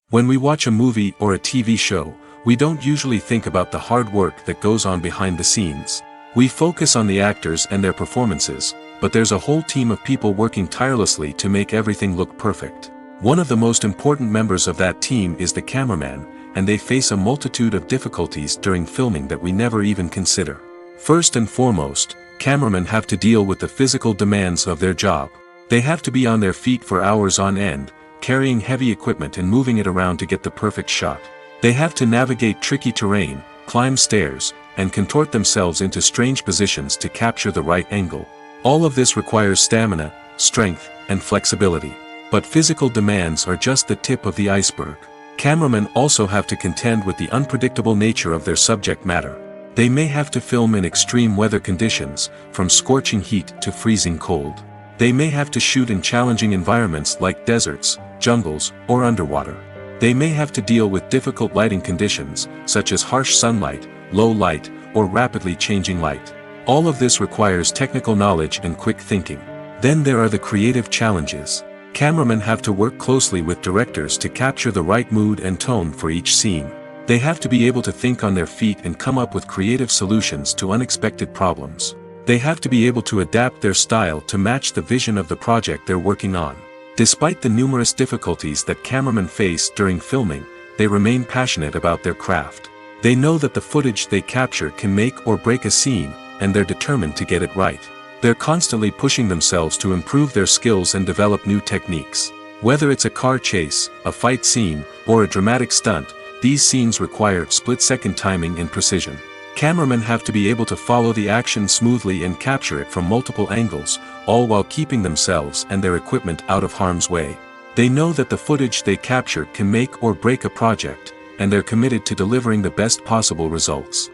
When we watch a movie or a TV show, we don't usually think about the hard work that goes on behind the scenes. We focus on the actors and their performances, but there's a whole team of people working tirelessly to make everything look perfect. One of the most important members of that team is the cameraman, and they face a multitude of difficulties during filming that we never even consider. First and foremost, cameramen have to deal with the physical demands of their job. They have to be on their feet for hours on end, carrying heavy equipment and moving it around to get the perfect shot. They have to navigate tricky terrain, climb stairs, and contort themselves into strange positions to capture the right angle. All of this requires stamina, strength, and flexibility. But physical demands are just the tip of the iceberg. Cameramen also have to contend with the unpredictable nature of their subject matter. They may have to film in extreme weather conditions, from scorching heat to freezing cold. They may have to shoot in challenging environments like deserts, jungles, or underwater. They may have to deal with difficult lighting conditions, such as harsh sunlight, low light, or rapidly changing light. All of this requires technical knowledge and quick thinking. Then there are the creative challenges. Cameramen have to work closely with directors to capture the right mood and tone for each scene. They have to be able to think on their feet and come up with creative solutions to unexpected problems. They have to be able to adapt their style to match the vision of the project they're working on. Despite the numerous difficulties that cameramen face during filming, they remain passionate about their craft. They know that the footage they capture can make or break a scene, and they're determined to get it right. They're constantly pushing themselves to improve their skills and develop new techniques. Whether it's a car chase, a fight scene, or a dramatic stunt, these scenes require split-second timing and precision. Cameramen have to be able to follow the action smoothly and capture it from multiple angles, all while keeping themselves and their equipment out of harm's way. They know that the footage they capture can make or break a project, and they're committed to delivering the best possible results.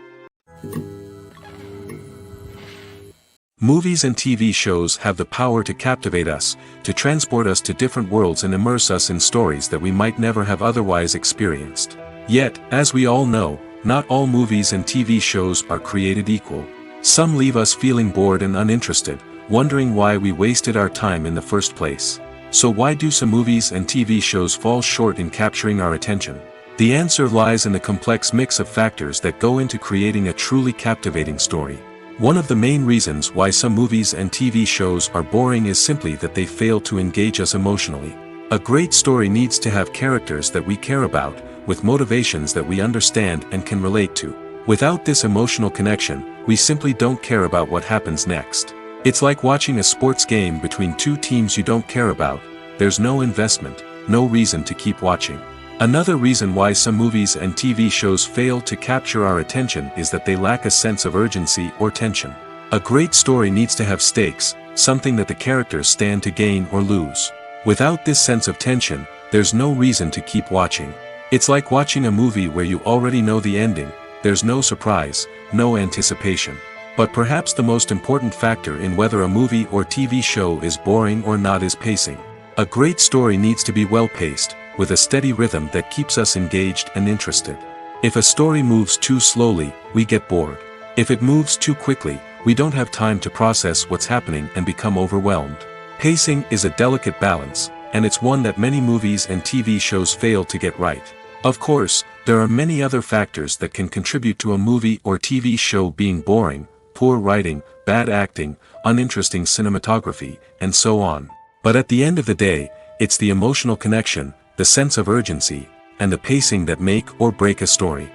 Movies and TV shows have the power to captivate us, to transport us to different worlds and immerse us in stories that we might never have otherwise experienced. Yet, as we all know, not all movies and TV shows are created equal. Some leave us feeling bored and uninterested, wondering why we wasted our time in the first place. So why do some movies and TV shows fall short in capturing our attention? The answer lies in the complex mix of factors that go into creating a truly captivating story. One of the main reasons why some movies and TV shows are boring is simply that they fail to engage us emotionally. A great story needs to have characters that we care about, with motivations that we understand and can relate to. Without this emotional connection, we simply don't care about what happens next. It's like watching a sports game between two teams you don't care about. There's no investment, no reason to keep watching. Another reason why some movies and TV shows fail to capture our attention is that they lack a sense of urgency or tension. A great story needs to have stakes, something that the characters stand to gain or lose. Without this sense of tension, there's no reason to keep watching. It's like watching a movie where you already know the ending. There's no surprise, no anticipation. But perhaps the most important factor in whether a movie or TV show is boring or not is pacing. A great story needs to be well-paced, with a steady rhythm that keeps us engaged and interested. If a story moves too slowly, we get bored. If it moves too quickly, we don't have time to process what's happening and become overwhelmed. Pacing is a delicate balance, and it's one that many movies and TV shows fail to get right. Of course, there are many other factors that can contribute to a movie or TV show being boring: poor writing, bad acting, uninteresting cinematography, and so on. But at the end of the day, it's the emotional connection, the sense of urgency, and the pacing that make or break a story.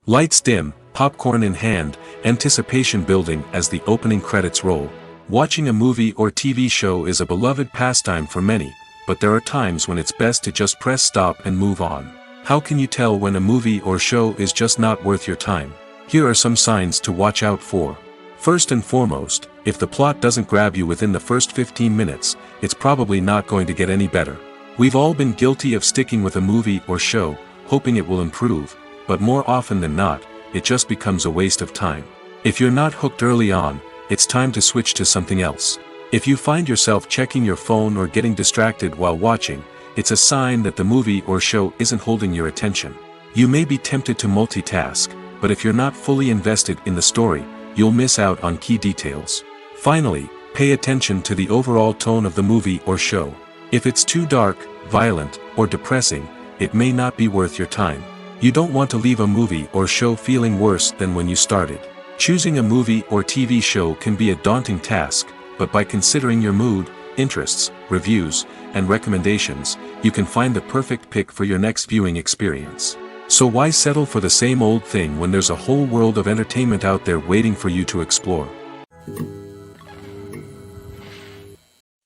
Lights dim, popcorn in hand, anticipation building as the opening credits roll. Watching a movie or TV show is a beloved pastime for many, but there are times when it's best to just press stop and move on. How can you tell when a movie or show is just not worth your time? Here are some signs to watch out for. First and foremost, if the plot doesn't grab you within the first 15 minutes, it's probably not going to get any better. We've all been guilty of sticking with a movie or show, hoping it will improve, but more often than not, it just becomes a waste of time. If you're not hooked early on, it's time to switch to something else. If you find yourself checking your phone or getting distracted while watching, it's a sign that the movie or show isn't holding your attention. You may be tempted to multitask, but if you're not fully invested in the story, you'll miss out on key details. Finally, pay attention to the overall tone of the movie or show. If it's too dark, violent, or depressing, it may not be worth your time. You don't want to leave a movie or show feeling worse than when you started. Choosing a movie or TV show can be a daunting task, but by considering your mood, interests, reviews, and recommendations, you can find the perfect pick for your next viewing experience. So why settle for the same old thing when there's a whole world of entertainment out there waiting for you to explore?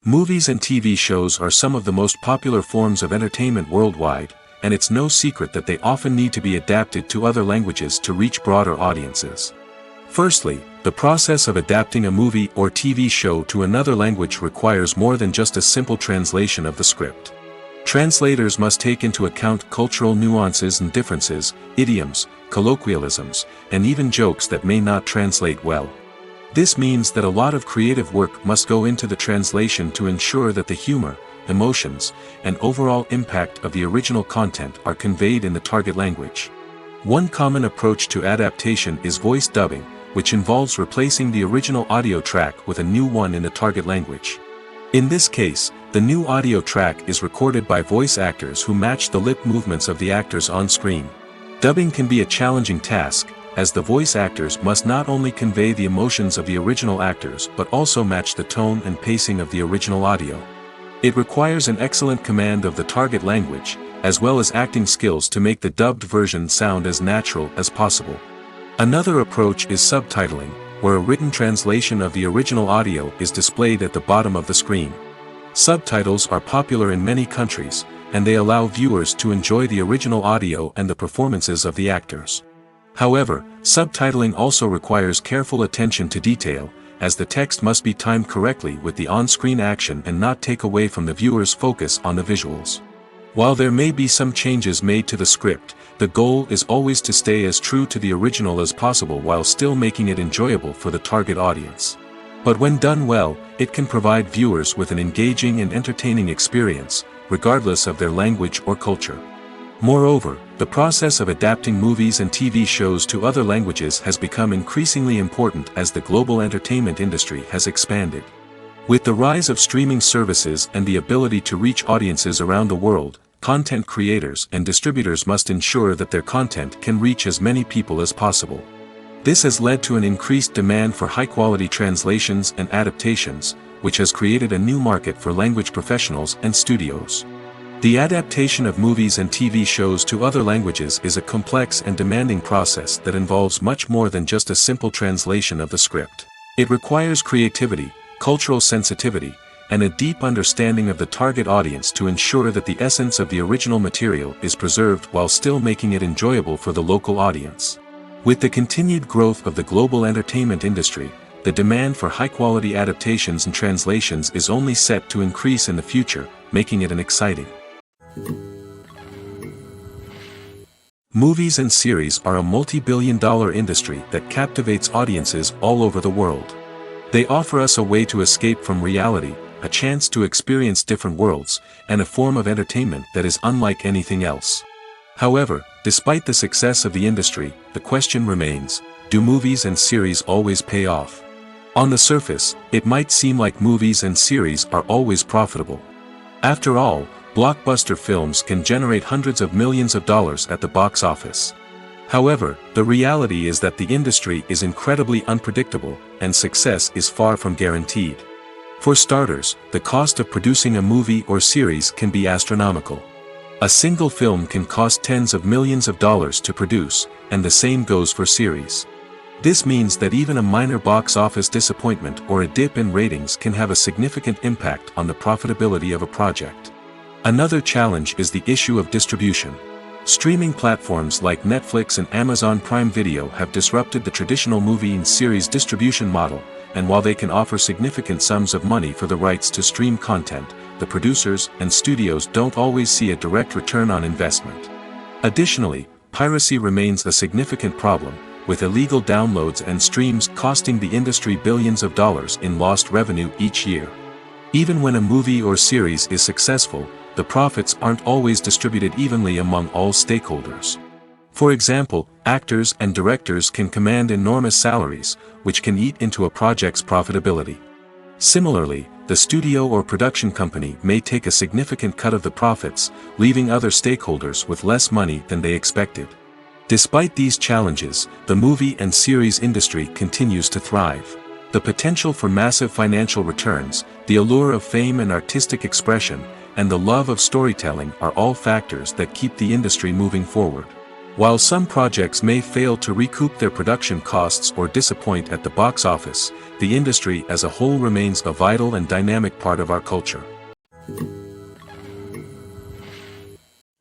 Movies and TV shows are some of the most popular forms of entertainment worldwide, and it's no secret that they often need to be adapted to other languages to reach broader audiences. Firstly, the process of adapting a movie or TV show to another language requires more than just a simple translation of the script. Translators must take into account cultural nuances and differences, idioms, colloquialisms, and even jokes that may not translate well. This means that a lot of creative work must go into the translation to ensure that the humor, emotions, and overall impact of the original content are conveyed in the target language. One common approach to adaptation is voice dubbing, which involves replacing the original audio track with a new one in the target language. In this case, the new audio track is recorded by voice actors who match the lip movements of the actors on screen. Dubbing can be a challenging task, as the voice actors must not only convey the emotions of the original actors but also match the tone and pacing of the original audio. It requires an excellent command of the target language, as well as acting skills to make the dubbed version sound as natural as possible. Another approach is subtitling, where a written translation of the original audio is displayed at the bottom of the screen. Subtitles are popular in many countries, and they allow viewers to enjoy the original audio and the performances of the actors. However, subtitling also requires careful attention to detail, as the text must be timed correctly with the on-screen action and not take away from the viewer's focus on the visuals. While there may be some changes made to the script, the goal is always to stay as true to the original as possible while still making it enjoyable for the target audience. But when done well, it can provide viewers with an engaging and entertaining experience, regardless of their language or culture. Moreover, the process of adapting movies and TV shows to other languages has become increasingly important as the global entertainment industry has expanded. With the rise of streaming services and the ability to reach audiences around the world, content creators and distributors must ensure that their content can reach as many people as possible. This has led to an increased demand for high-quality translations and adaptations, which has created a new market for language professionals and studios. The adaptation of movies and TV shows to other languages is a complex and demanding process that involves much more than just a simple translation of the script. It requires creativity, cultural sensitivity, and a deep understanding of the target audience to ensure that the essence of the original material is preserved while still making it enjoyable for the local audience. With the continued growth of the global entertainment industry, the demand for high-quality adaptations and translations is only set to increase in the future, making it an exciting. Movies and series are a multi-billion-dollar industry that captivates audiences all over the world. They offer us a way to escape from reality, a chance to experience different worlds, and a form of entertainment that is unlike anything else. However, despite the success of the industry, the question remains, do movies and series always pay off? On the surface, it might seem like movies and series are always profitable. After all, blockbuster films can generate hundreds of millions of dollars at the box office. However, the reality is that the industry is incredibly unpredictable, and success is far from guaranteed. For starters, the cost of producing a movie or series can be astronomical. A single film can cost tens of millions of dollars to produce, and the same goes for series. This means that even a minor box office disappointment or a dip in ratings can have a significant impact on the profitability of a project. Another challenge is the issue of distribution. Streaming platforms like Netflix and Amazon Prime Video have disrupted the traditional movie and series distribution model, and while they can offer significant sums of money for the rights to stream content, the producers and studios don't always see a direct return on investment. Additionally, piracy remains a significant problem, with illegal downloads and streams costing the industry billions of dollars in lost revenue each year. Even when a movie or series is successful, the profits aren't always distributed evenly among all stakeholders. For example, actors and directors can command enormous salaries, which can eat into a project's profitability. Similarly, the studio or production company may take a significant cut of the profits, leaving other stakeholders with less money than they expected. Despite these challenges, the movie and series industry continues to thrive. The potential for massive financial returns, the allure of fame and artistic expression, and the love of storytelling are all factors that keep the industry moving forward. While some projects may fail to recoup their production costs or disappoint at the box office, the industry as a whole remains a vital and dynamic part of our culture.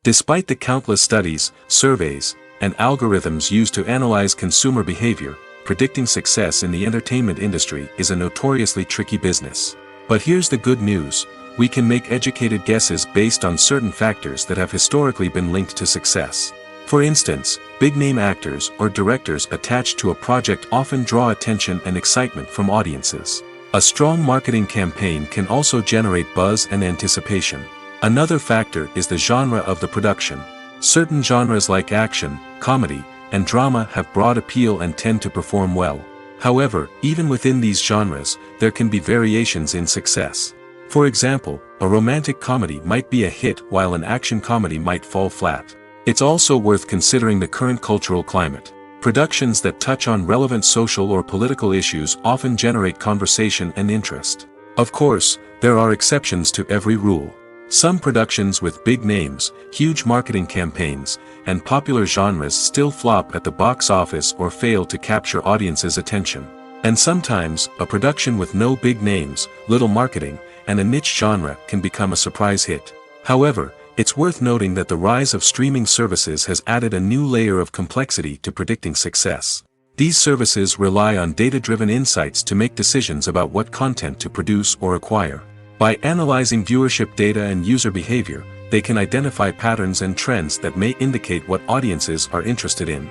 Despite the countless studies, surveys, and algorithms used to analyze consumer behavior, predicting success in the entertainment industry is a notoriously tricky business. But here's the good news. We can make educated guesses based on certain factors that have historically been linked to success. For instance, big-name actors or directors attached to a project often draw attention and excitement from audiences. A strong marketing campaign can also generate buzz and anticipation. Another factor is the genre of the production. Certain genres like action, comedy, and drama have broad appeal and tend to perform well. However, even within these genres, there can be variations in success. For example, a romantic comedy might be a hit while an action comedy might fall flat. It's also worth considering the current cultural climate. Productions that touch on relevant social or political issues often generate conversation and interest. Of course, there are exceptions to every rule. Some productions with big names, huge marketing campaigns, and popular genres still flop at the box office or fail to capture audiences' attention. And sometimes, a production with no big names, little marketing, and a niche genre can become a surprise hit. However, It's worth noting that the rise of streaming services has added a new layer of complexity to predicting success. These services rely on data-driven insights to make decisions about what content to produce or acquire. By analyzing viewership data and user behavior, they can identify patterns and trends that may indicate what audiences are interested in.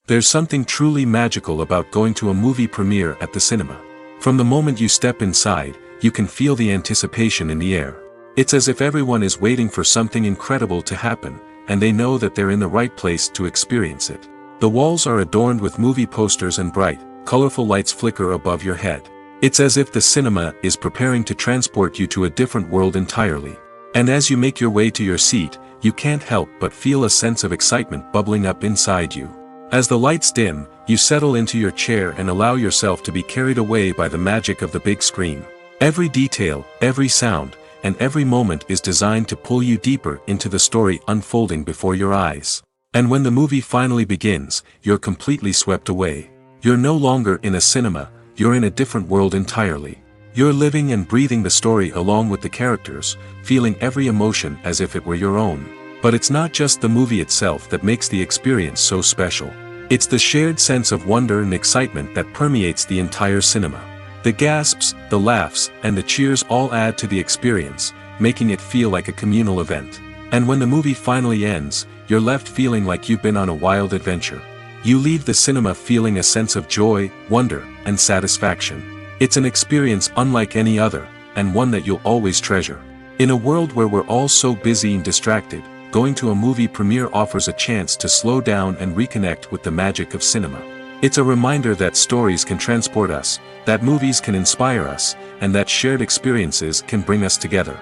There's something truly magical about going to a movie premiere at the cinema. From the moment you step inside, you can feel the anticipation in the air. It's as if everyone is waiting for something incredible to happen, and they know that they're in the right place to experience it. The walls are adorned with movie posters and bright, colorful lights flicker above your head. It's as if the cinema is preparing to transport you to a different world entirely. And as you make your way to your seat, you can't help but feel a sense of excitement bubbling up inside you. As the lights dim, you settle into your chair and allow yourself to be carried away by the magic of the big screen. Every detail, every sound, and every moment is designed to pull you deeper into the story unfolding before your eyes. And when the movie finally begins, you're completely swept away. You're no longer in a cinema, you're in a different world entirely. You're living and breathing the story along with the characters, feeling every emotion as if it were your own. But it's not just the movie itself that makes the experience so special. It's the shared sense of wonder and excitement that permeates the entire cinema. The gasps, the laughs, and the cheers all add to the experience, making it feel like a communal event. And when the movie finally ends, you're left feeling like you've been on a wild adventure. You leave the cinema feeling a sense of joy, wonder, and satisfaction. It's an experience unlike any other, and one that you'll always treasure. In a world where we're all so busy and distracted, going to a movie premiere offers a chance to slow down and reconnect with the magic of cinema. It's a reminder that stories can transport us, that movies can inspire us, and that shared experiences can bring us together.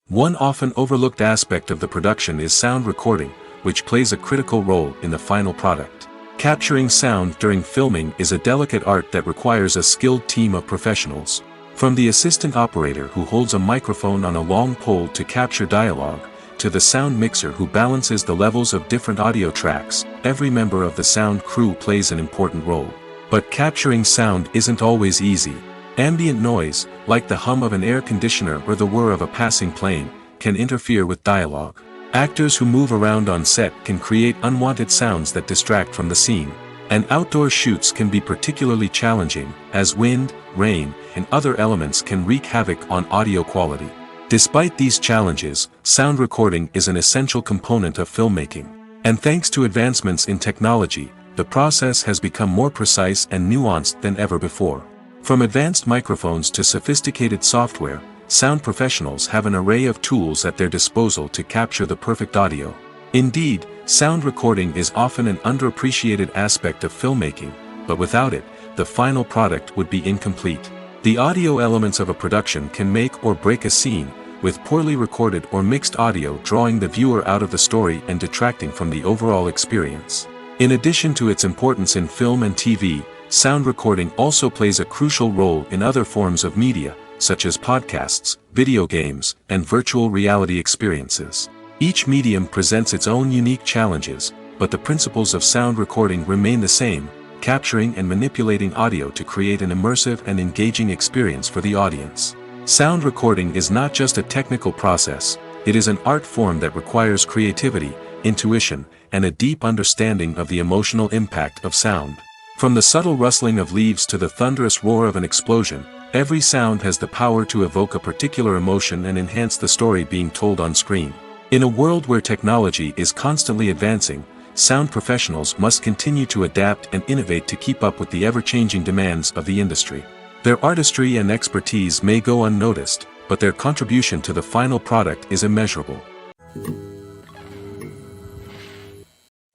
One often overlooked aspect of the production is sound recording, which plays a critical role in the final product. Capturing sound during filming is a delicate art that requires a skilled team of professionals. From the assistant operator who holds a microphone on a long pole to capture dialogue, to the sound mixer who balances the levels of different audio tracks, every member of the sound crew plays an important role. But capturing sound isn't always easy. Ambient noise, like the hum of an air conditioner or the whir of a passing plane, can interfere with dialogue. Actors who move around on set can create unwanted sounds that distract from the scene. And outdoor shoots can be particularly challenging, as wind, rain, and other elements can wreak havoc on audio quality. Despite these challenges, sound recording is an essential component of filmmaking. And thanks to advancements in technology, the process has become more precise and nuanced than ever before. From advanced microphones to sophisticated software, sound professionals have an array of tools at their disposal to capture the perfect audio. Indeed, sound recording is often an underappreciated aspect of filmmaking, but without it, the final product would be incomplete. The audio elements of a production can make or break a scene, with poorly recorded or mixed audio drawing the viewer out of the story and detracting from the overall experience. In addition to its importance in film and TV, sound recording also plays a crucial role in other forms of media, such as podcasts, video games, and virtual reality experiences. Each medium presents its own unique challenges, but the principles of sound recording remain the same, capturing and manipulating audio to create an immersive and engaging experience for the audience. Sound recording is not just a technical process, it is an art form that requires creativity, intuition, and a deep understanding of the emotional impact of sound. From the subtle rustling of leaves to the thunderous roar of an explosion, every sound has the power to evoke a particular emotion and enhance the story being told on screen. In a world where technology is constantly advancing, sound professionals must continue to adapt and innovate to keep up with the ever-changing demands of the industry. Their artistry and expertise may go unnoticed, but their contribution to the final product is immeasurable.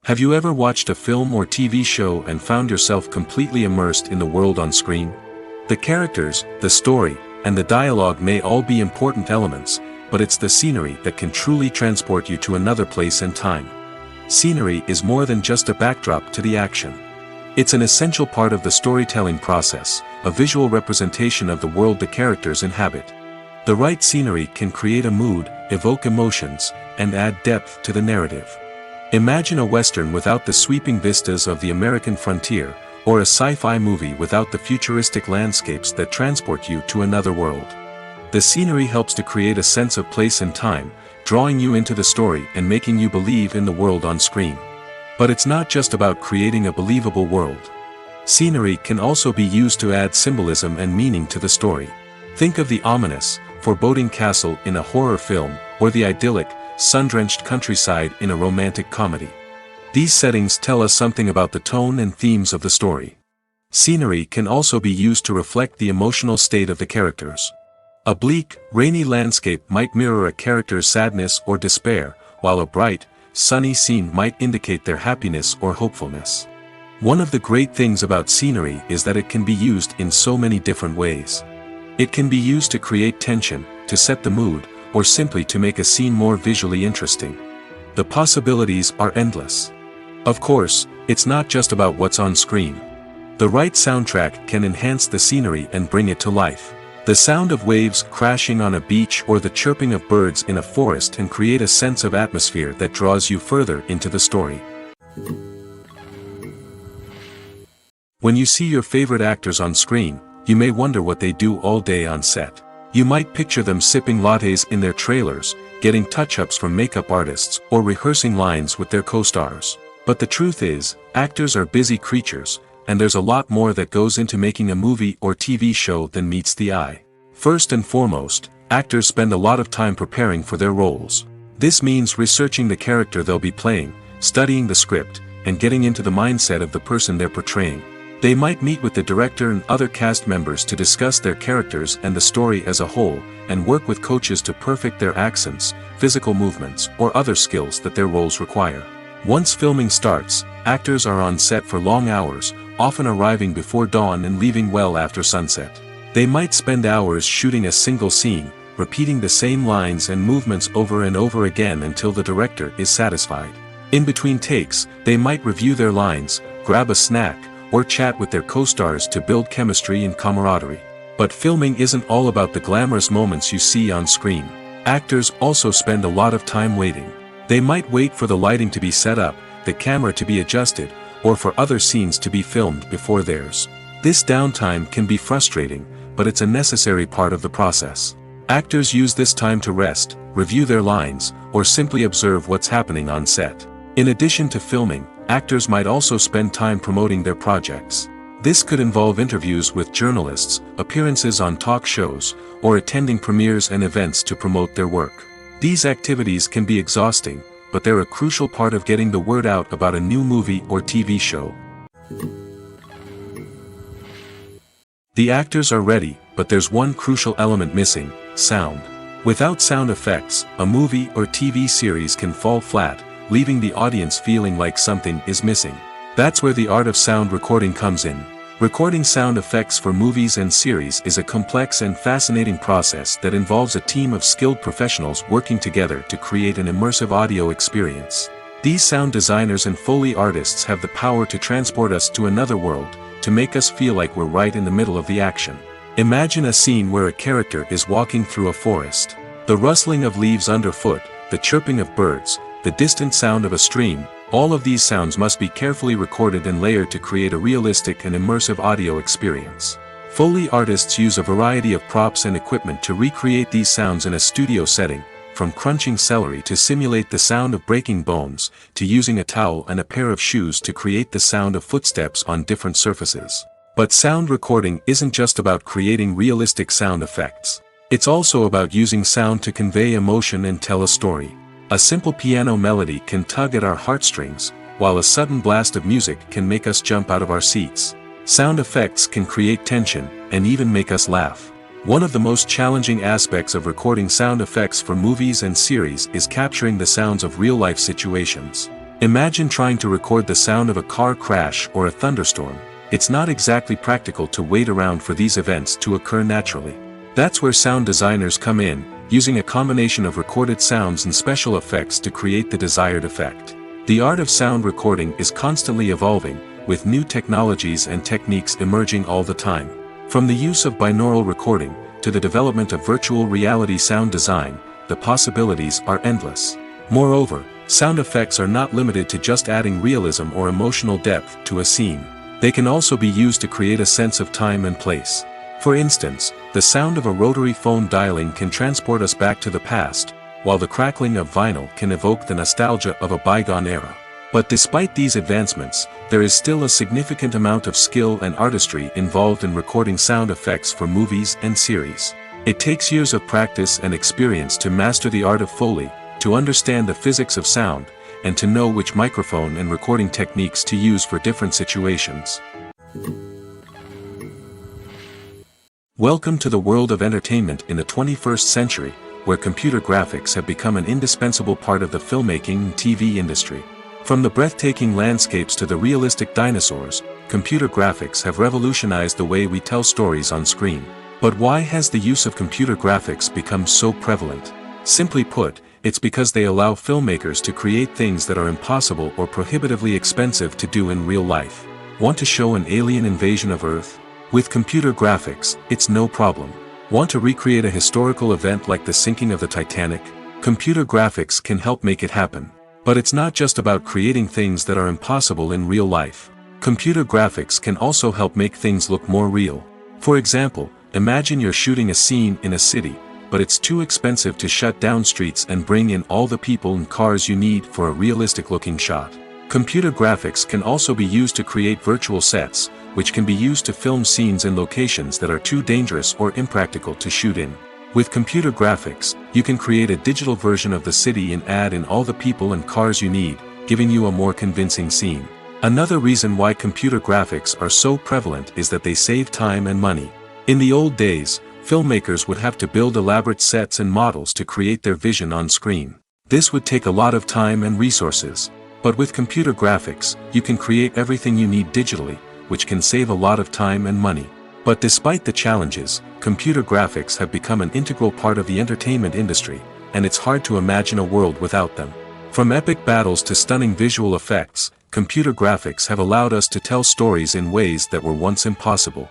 Have you ever watched a film or TV show and found yourself completely immersed in the world on screen? The characters, the story, and the dialogue may all be important elements, but it's the scenery that can truly transport you to another place and time. Scenery is more than just a backdrop to the action. It's an essential part of the storytelling process, a visual representation of the world the characters inhabit. The right scenery can create a mood, evoke emotions, and add depth to the narrative. Imagine a western without the sweeping vistas of the American frontier, or a sci-fi movie without the futuristic landscapes that transport you to another world. The scenery helps to create a sense of place and time, drawing you into the story and making you believe in the world on screen. But it's not just about creating a believable world. Scenery can also be used to add symbolism and meaning to the story. Think of the ominous, foreboding castle in a horror film, or the idyllic, sun-drenched countryside in a romantic comedy. These settings tell us something about the tone and themes of the story. Scenery can also be used to reflect the emotional state of the characters. A bleak, rainy landscape might mirror a character's sadness or despair, while a bright, sunny scene might indicate their happiness or hopefulness. One of the great things about scenery is that it can be used in so many different ways. It can be used to create tension, to set the mood, or simply to make a scene more visually interesting. The possibilities are endless. Of course, it's not just about what's on screen. The right soundtrack can enhance the scenery and bring it to life. The sound of waves crashing on a beach or the chirping of birds in a forest can create a sense of atmosphere that draws you further into the story. When you see your favorite actors on screen, you may wonder what they do all day on set. You might picture them sipping lattes in their trailers, getting touch-ups from makeup artists, or rehearsing lines with their co-stars. But the truth is, actors are busy creatures, and there's a lot more that goes into making a movie or TV show than meets the eye. First and foremost, actors spend a lot of time preparing for their roles. This means researching the character they'll be playing, studying the script, and getting into the mindset of the person they're portraying. They might meet with the director and other cast members to discuss their characters and the story as a whole, and work with coaches to perfect their accents, physical movements, or other skills that their roles require. Once filming starts, actors are on set for long hours, often arriving before dawn and leaving well after sunset. They might spend hours shooting a single scene, repeating the same lines and movements over and over again until the director is satisfied. In between takes, they might review their lines, grab a snack, or chat with their co-stars to build chemistry and camaraderie. But filming isn't all about the glamorous moments you see on screen. Actors also spend a lot of time waiting. They might wait for the lighting to be set up, the camera to be adjusted, or for other scenes to be filmed before theirs. This downtime can be frustrating, but it's a necessary part of the process. Actors use this time to rest, review their lines, or simply observe what's happening on set. In addition to filming, actors might also spend time promoting their projects. This could involve interviews with journalists, appearances on talk shows, or attending premieres and events to promote their work. These activities can be exhausting, but they're a crucial part of getting the word out about a new movie or TV show. The actors are ready, but there's one crucial element missing: sound. Without sound effects, a movie or TV series can fall flat, leaving the audience feeling like something is missing. That's where the art of sound recording comes in. Recording sound effects for movies and series is a complex and fascinating process that involves a team of skilled professionals working together to create an immersive audio experience. These sound designers and Foley artists have the power to transport us to another world, to make us feel like we're right in the middle of the action. Imagine a scene where a character is walking through a forest. The rustling of leaves underfoot, the chirping of birds, the distant sound of a stream, all of these sounds must be carefully recorded and layered to create a realistic and immersive audio experience. Foley artists use a variety of props and equipment to recreate these sounds in a studio setting, from crunching celery to simulate the sound of breaking bones, to using a towel and a pair of shoes to create the sound of footsteps on different surfaces. But sound recording isn't just about creating realistic sound effects. It's also about using sound to convey emotion and tell a story. A simple piano melody can tug at our heartstrings, while a sudden blast of music can make us jump out of our seats. Sound effects can create tension, and even make us laugh. One of the most challenging aspects of recording sound effects for movies and series is capturing the sounds of real-life situations. Imagine trying to record the sound of a car crash or a thunderstorm. It's not exactly practical to wait around for these events to occur naturally. That's where sound designers come in, using a combination of recorded sounds and special effects to create the desired effect. The art of sound recording is constantly evolving, with new technologies and techniques emerging all the time. From the use of binaural recording, to the development of virtual reality sound design, the possibilities are endless. Moreover, sound effects are not limited to just adding realism or emotional depth to a scene. They can also be used to create a sense of time and place. For instance, the sound of a rotary phone dialing can transport us back to the past, while the crackling of vinyl can evoke the nostalgia of a bygone era. But despite these advancements, there is still a significant amount of skill and artistry involved in recording sound effects for movies and series. It takes years of practice and experience to master the art of Foley, to understand the physics of sound, and to know which microphone and recording techniques to use for different situations. Welcome to the world of entertainment in the 21st century, where computer graphics have become an indispensable part of the filmmaking and TV industry. From the breathtaking landscapes to the realistic dinosaurs, computer graphics have revolutionized the way we tell stories on screen. But why has the use of computer graphics become so prevalent? Simply put, it's because they allow filmmakers to create things that are impossible or prohibitively expensive to do in real life. Want to show an alien invasion of Earth? With computer graphics, it's no problem. Want to recreate a historical event like the sinking of the Titanic? Computer graphics can help make it happen. But it's not just about creating things that are impossible in real life. Computer graphics can also help make things look more real. For example, imagine you're shooting a scene in a city, but it's too expensive to shut down streets and bring in all the people and cars you need for a realistic-looking shot. Computer graphics can also be used to create virtual sets, which can be used to film scenes in locations that are too dangerous or impractical to shoot in. With computer graphics, you can create a digital version of the city and add in all the people and cars you need, giving you a more convincing scene. Another reason why computer graphics are so prevalent is that they save time and money. In the old days, filmmakers would have to build elaborate sets and models to create their vision on screen. This would take a lot of time and resources. But with computer graphics, you can create everything you need digitally, which can save a lot of time and money. But despite the challenges, computer graphics have become an integral part of the entertainment industry, and it's hard to imagine a world without them. From epic battles to stunning visual effects, computer graphics have allowed us to tell stories in ways that were once impossible.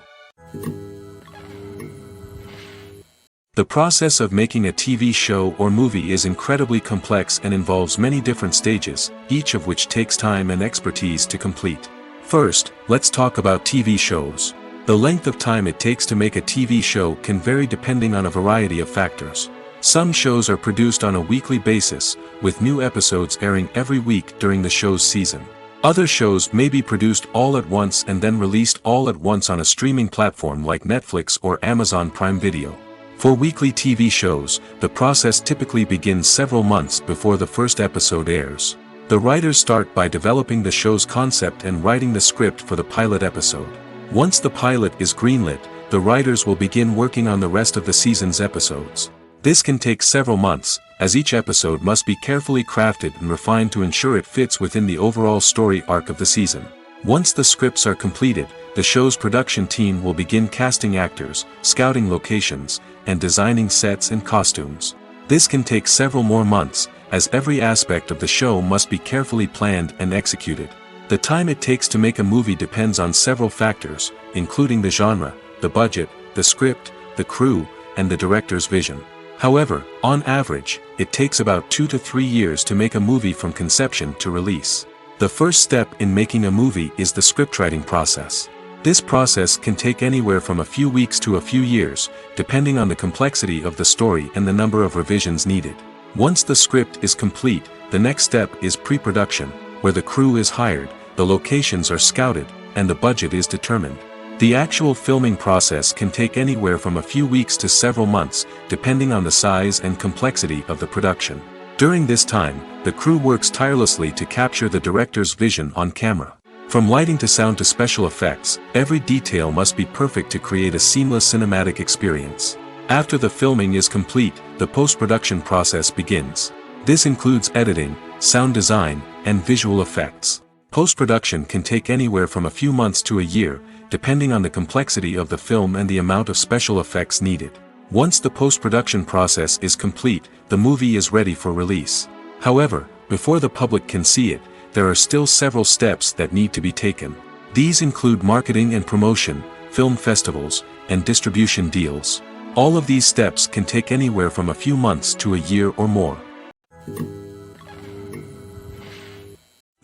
The process of making a TV show or movie is incredibly complex and involves many different stages, each of which takes time and expertise to complete. First, let's talk about TV shows. The length of time it takes to make a TV show can vary depending on a variety of factors. Some shows are produced on a weekly basis, with new episodes airing every week during the show's season. Other shows may be produced all at once and then released all at once on a streaming platform like Netflix or Amazon Prime Video. For weekly TV shows, the process typically begins several months before the first episode airs. The writers start by developing the show's concept and writing the script for the pilot episode. Once the pilot is greenlit, the writers will begin working on the rest of the season's episodes. This can take several months, as each episode must be carefully crafted and refined to ensure it fits within the overall story arc of the season. Once the scripts are completed, the show's production team will begin casting actors, scouting locations, and designing sets and costumes. This can take several more months, as every aspect of the show must be carefully planned and executed. The time it takes to make a movie depends on several factors, including the genre, the budget, the script, the crew, and the director's vision. However, on average, it takes about 2 to 3 years to make a movie from conception to release. The first step in making a movie is the scriptwriting process. This process can take anywhere from a few weeks to a few years, depending on the complexity of the story and the number of revisions needed. Once the script is complete, the next step is pre-production, where the crew is hired, the locations are scouted, and the budget is determined. The actual filming process can take anywhere from a few weeks to several months, depending on the size and complexity of the production. During this time, the crew works tirelessly to capture the director's vision on camera. From lighting to sound to special effects, every detail must be perfect to create a seamless cinematic experience. After the filming is complete, the post-production process begins. This includes editing, sound design, and visual effects. Post-production can take anywhere from a few months to a year, depending on the complexity of the film and the amount of special effects needed. Once the post-production process is complete, the movie is ready for release. However, before the public can see it, there are still several steps that need to be taken. These include marketing and promotion, film festivals, and distribution deals. All of these steps can take anywhere from a few months to a year or more.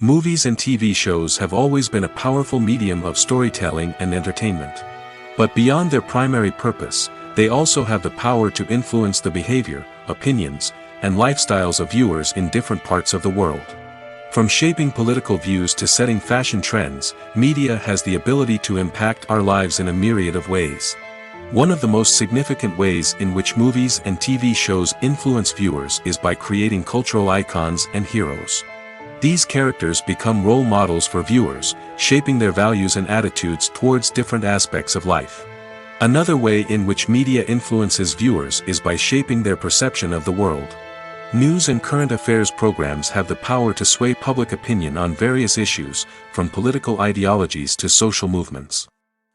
Movies and TV shows have always been a powerful medium of storytelling and entertainment. But beyond their primary purpose, they also have the power to influence the behavior, opinions, and lifestyles of viewers in different parts of the world. From shaping political views to setting fashion trends, media has the ability to impact our lives in a myriad of ways. One of the most significant ways in which movies and TV shows influence viewers is by creating cultural icons and heroes. These characters become role models for viewers, shaping their values and attitudes towards different aspects of life. Another way in which media influences viewers is by shaping their perception of the world. News and current affairs programs have the power to sway public opinion on various issues, from political ideologies to social movements.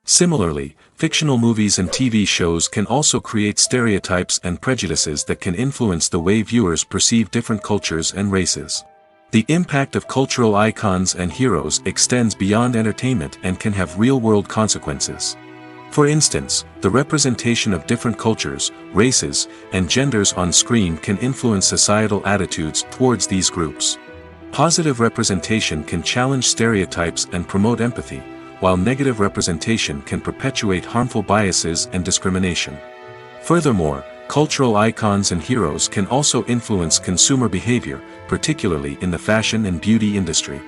Similarly, fictional movies and TV shows can also create stereotypes and prejudices that can influence the way viewers perceive different cultures and races. The impact of cultural icons and heroes extends beyond entertainment and can have real-world consequences. For instance, the representation of different cultures, races, and genders on screen can influence societal attitudes towards these groups. Positive representation can challenge stereotypes and promote empathy, while negative representation can perpetuate harmful biases and discrimination. Furthermore, cultural icons and heroes can also influence consumer behavior, particularly in the fashion and beauty industry.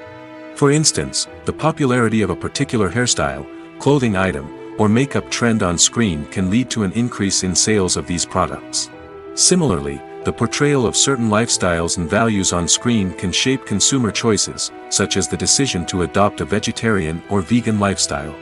For instance, the popularity of a particular hairstyle, clothing item, or makeup trend on screen can lead to an increase in sales of these products. Similarly, the portrayal of certain lifestyles and values on screen can shape consumer choices, such as the decision to adopt a vegetarian or vegan lifestyle.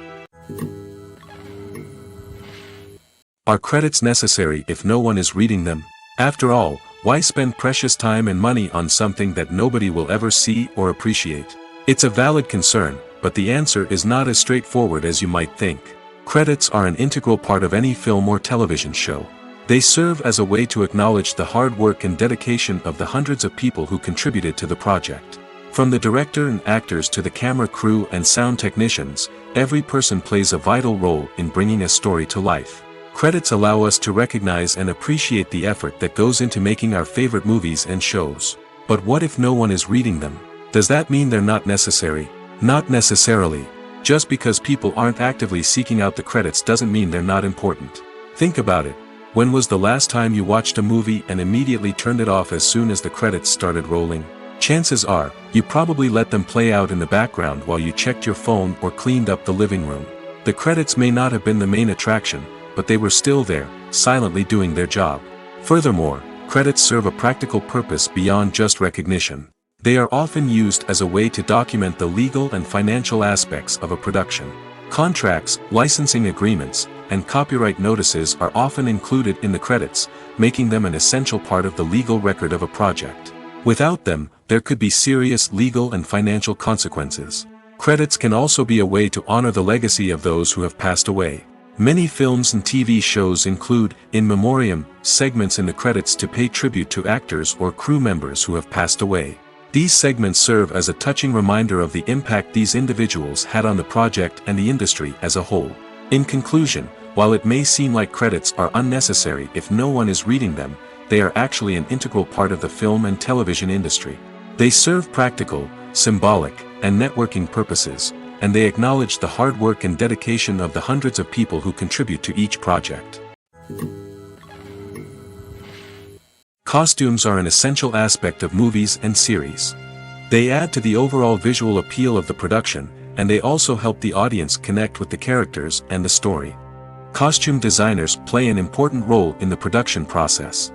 Are credits necessary if no one is reading them? After all, why spend precious time and money on something that nobody will ever see or appreciate? It's a valid concern, but the answer is not as straightforward as you might think. Credits are an integral part of any film or television show. They serve as a way to acknowledge the hard work and dedication of the hundreds of people who contributed to the project. From the director and actors to the camera crew and sound technicians, every person plays a vital role in bringing a story to life. Credits allow us to recognize and appreciate the effort that goes into making our favorite movies and shows. But what if no one is reading them? Does that mean they're not necessary? Not necessarily. Just because people aren't actively seeking out the credits doesn't mean they're not important. Think about it. When was the last time you watched a movie and immediately turned it off as soon as the credits started rolling? Chances are, you probably let them play out in the background while you checked your phone or cleaned up the living room. The credits may not have been the main attraction, but they were still there, silently doing their job. Furthermore, credits serve a practical purpose beyond just recognition. They are often used as a way to document the legal and financial aspects of a production. Contracts, licensing agreements, and copyright notices are often included in the credits, making them an essential part of the legal record of a project. Without them, there could be serious legal and financial consequences. Credits can also be a way to honor the legacy of those who have passed away. Many films and TV shows include, in memoriam, segments in the credits to pay tribute to actors or crew members who have passed away. These segments serve as a touching reminder of the impact these individuals had on the project and the industry as a whole. In conclusion, while it may seem like credits are unnecessary if no one is reading them, they are actually an integral part of the film and television industry. They serve practical, symbolic, and networking purposes, and they acknowledge the hard work and dedication of the hundreds of people who contribute to each project. Costumes are an essential aspect of movies and series. They add to the overall visual appeal of the production, and they also help the audience connect with the characters and the story. Costume designers play an important role in the production process.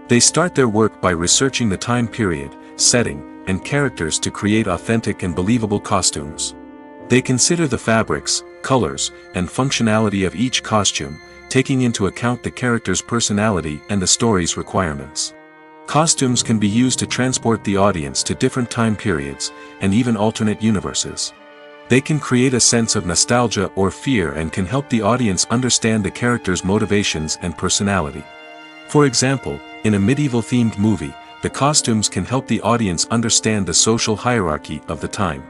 They start their work by researching the time period, setting, and characters to create authentic and believable costumes. They consider the fabrics, colors, and functionality of each costume, taking into account the character's personality and the story's requirements. Costumes can be used to transport the audience to different time periods, and even alternate universes. They can create a sense of nostalgia or fear and can help the audience understand the character's motivations and personality. For example, in a medieval-themed movie, the costumes can help the audience understand the social hierarchy of the time.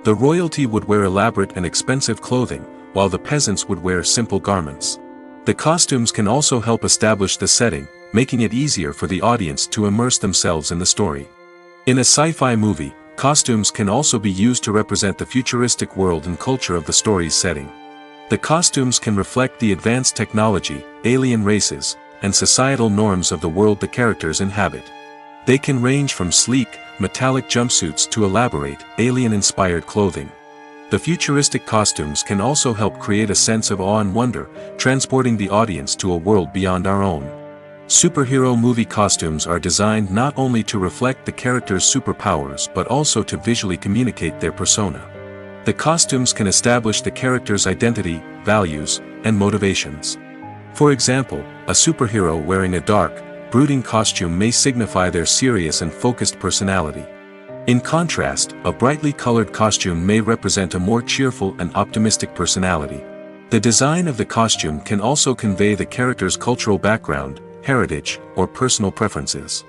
The royalty would wear elaborate and expensive clothing, while the peasants would wear simple garments. The costumes can also help establish the setting, making it easier for the audience to immerse themselves in the story. In a sci-fi movie, Costumes can also be used to represent the futuristic world and culture of the story's setting. The costumes can reflect the advanced technology, alien races, and societal norms of the world the characters inhabit. They can range from sleek, metallic jumpsuits to elaborate, alien-inspired clothing. The futuristic costumes can also help create a sense of awe and wonder, transporting the audience to a world beyond our own. Superhero movie costumes are designed not only to reflect the character's superpowers but also to visually communicate their persona. The costumes can establish the character's identity, values, and motivations. For example, a superhero wearing a dark, brooding costume may signify their serious and focused personality. In contrast, a brightly colored costume may represent a more cheerful and optimistic personality. The design of the costume can also convey the character's cultural background, heritage, or personal preferences.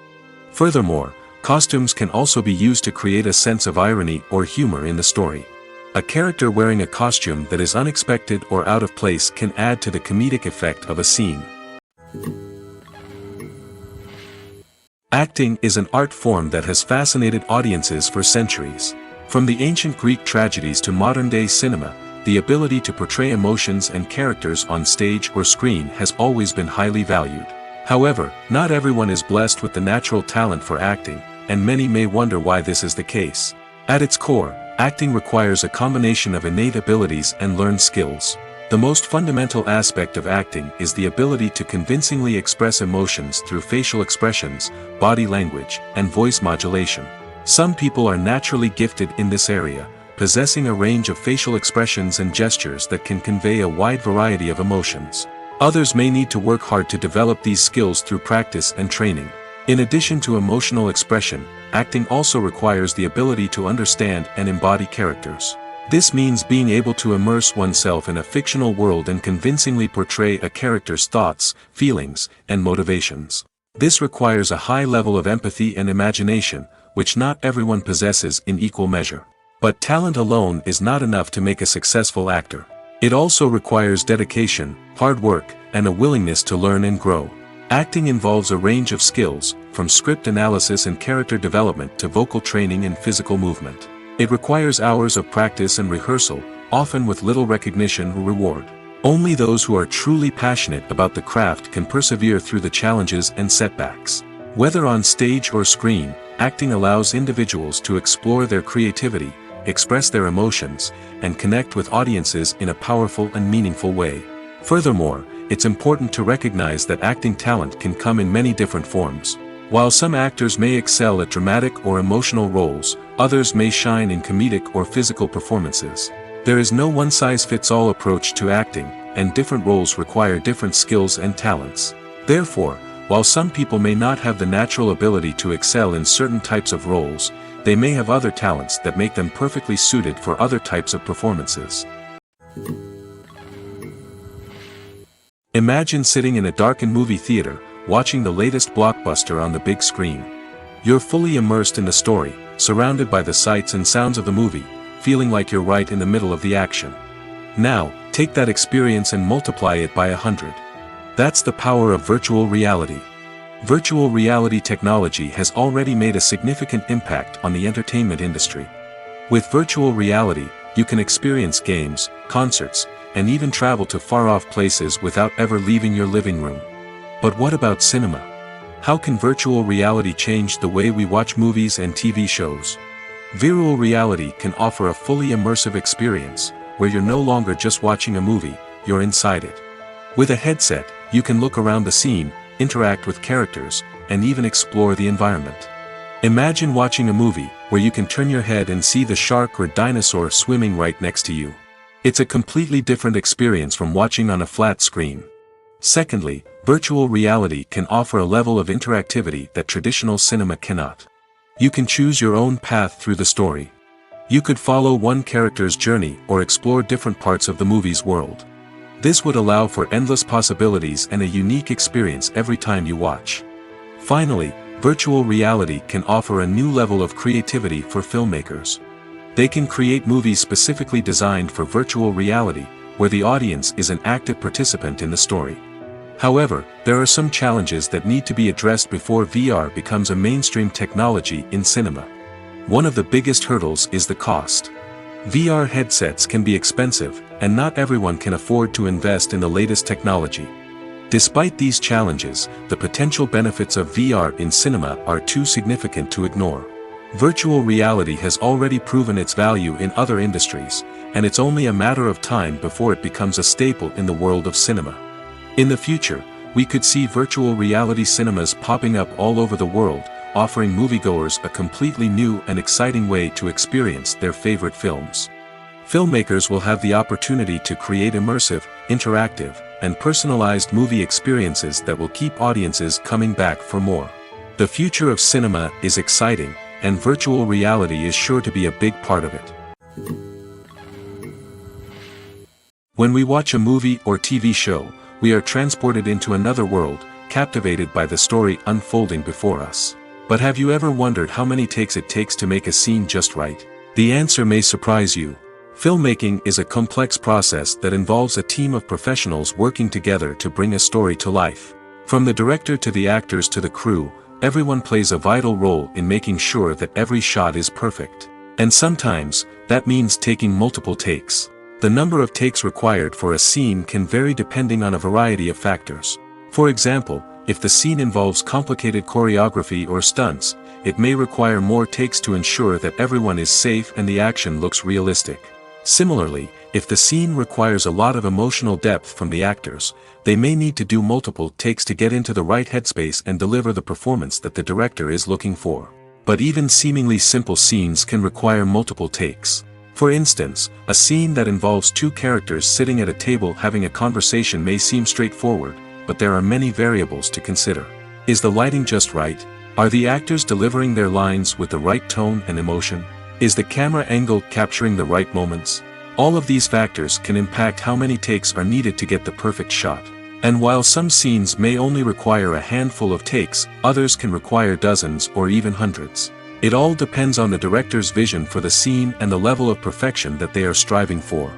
Furthermore, costumes can also be used to create a sense of irony or humor in the story. A character wearing a costume that is unexpected or out of place can add to the comedic effect of a scene. Acting is an art form that has fascinated audiences for centuries. From the ancient Greek tragedies to modern-day cinema, the ability to portray emotions and characters on stage or screen has always been highly valued. However, not everyone is blessed with the natural talent for acting, and many may wonder why this is the case. At its core, acting requires a combination of innate abilities and learned skills. The most fundamental aspect of acting is the ability to convincingly express emotions through facial expressions, body language, and voice modulation. Some people are naturally gifted in this area, possessing a range of facial expressions and gestures that can convey a wide variety of emotions. Others may need to work hard to develop these skills through practice and training. In addition to emotional expression, acting also requires the ability to understand and embody characters. This means being able to immerse oneself in a fictional world and convincingly portray a character's thoughts, feelings, and motivations. This requires a high level of empathy and imagination, which not everyone possesses in equal measure. But talent alone is not enough to make a successful actor. It also requires dedication, hard work, and a willingness to learn and grow. Acting involves a range of skills, from script analysis and character development to vocal training and physical movement. It requires hours of practice and rehearsal, often with little recognition or reward. Only those who are truly passionate about the craft can persevere through the challenges and setbacks. Whether on stage or screen, acting allows individuals to explore their creativity, express their emotions, and connect with audiences in a powerful and meaningful way. Furthermore, it's important to recognize that acting talent can come in many different forms. While some actors may excel at dramatic or emotional roles, others may shine in comedic or physical performances. There is no one-size-fits-all approach to acting, and different roles require different skills and talents. Therefore, while some people may not have the natural ability to excel in certain types of roles, they may have other talents that make them perfectly suited for other types of performances. Imagine sitting in a darkened movie theater, watching the latest blockbuster on the big screen. You're fully immersed in the story, surrounded by the sights and sounds of the movie, feeling like you're right in the middle of the action. Now, take that experience and multiply it by 100. That's the power of virtual reality. Virtual reality technology has already made a significant impact on the entertainment industry. With virtual reality, you can experience games, concerts, and even travel to far-off places without ever leaving your living room. But what about cinema? How can virtual reality change the way we watch movies and TV shows? Virtual reality can offer a fully immersive experience, where you're no longer just watching a movie, you're inside it. With a headset, you can look around the scene, interact with characters, and even explore the environment. Imagine watching a movie where you can turn your head and see the shark or dinosaur swimming right next to you. It's a completely different experience from watching on a flat screen. Secondly, virtual reality can offer a level of interactivity that traditional cinema cannot. You can choose your own path through the story. You could follow one character's journey or explore different parts of the movie's world. This would allow for endless possibilities and a unique experience every time you watch. Finally, virtual reality can offer a new level of creativity for filmmakers. They can create movies specifically designed for virtual reality, where the audience is an active participant in the story. However, there are some challenges that need to be addressed before VR becomes a mainstream technology in cinema. One of the biggest hurdles is the cost. VR headsets can be expensive, and not everyone can afford to invest in the latest technology. Despite these challenges, the potential benefits of VR in cinema are too significant to ignore. Virtual reality has already proven its value in other industries, and it's only a matter of time before it becomes a staple in the world of cinema. In the future, we could see virtual reality cinemas popping up all over the world, offering moviegoers a completely new and exciting way to experience their favorite films. Filmmakers will have the opportunity to create immersive, interactive, and personalized movie experiences that will keep audiences coming back for more. The future of cinema is exciting, and virtual reality is sure to be a big part of it. When we watch a movie or TV show, we are transported into another world, captivated by the story unfolding before us. But have you ever wondered how many takes it takes to make a scene just right? The answer may surprise you. Filmmaking is a complex process that involves a team of professionals working together to bring a story to life. From the director to the actors to the crew, everyone plays a vital role in making sure that every shot is perfect. And sometimes, that means taking multiple takes. The number of takes required for a scene can vary depending on a variety of factors. For example, if the scene involves complicated choreography or stunts, it may require more takes to ensure that everyone is safe and the action looks realistic. Similarly, if the scene requires a lot of emotional depth from the actors, they may need to do multiple takes to get into the right headspace and deliver the performance that the director is looking for. But even seemingly simple scenes can require multiple takes. For instance, a scene that involves two characters sitting at a table having a conversation may seem straightforward, but there are many variables to consider. Is the lighting just right? Are the actors delivering their lines with the right tone and emotion? Is the camera angle capturing the right moments? All of these factors can impact how many takes are needed to get the perfect shot. And while some scenes may only require a handful of takes, others can require dozens or even hundreds. It all depends on the director's vision for the scene and the level of perfection that they are striving for.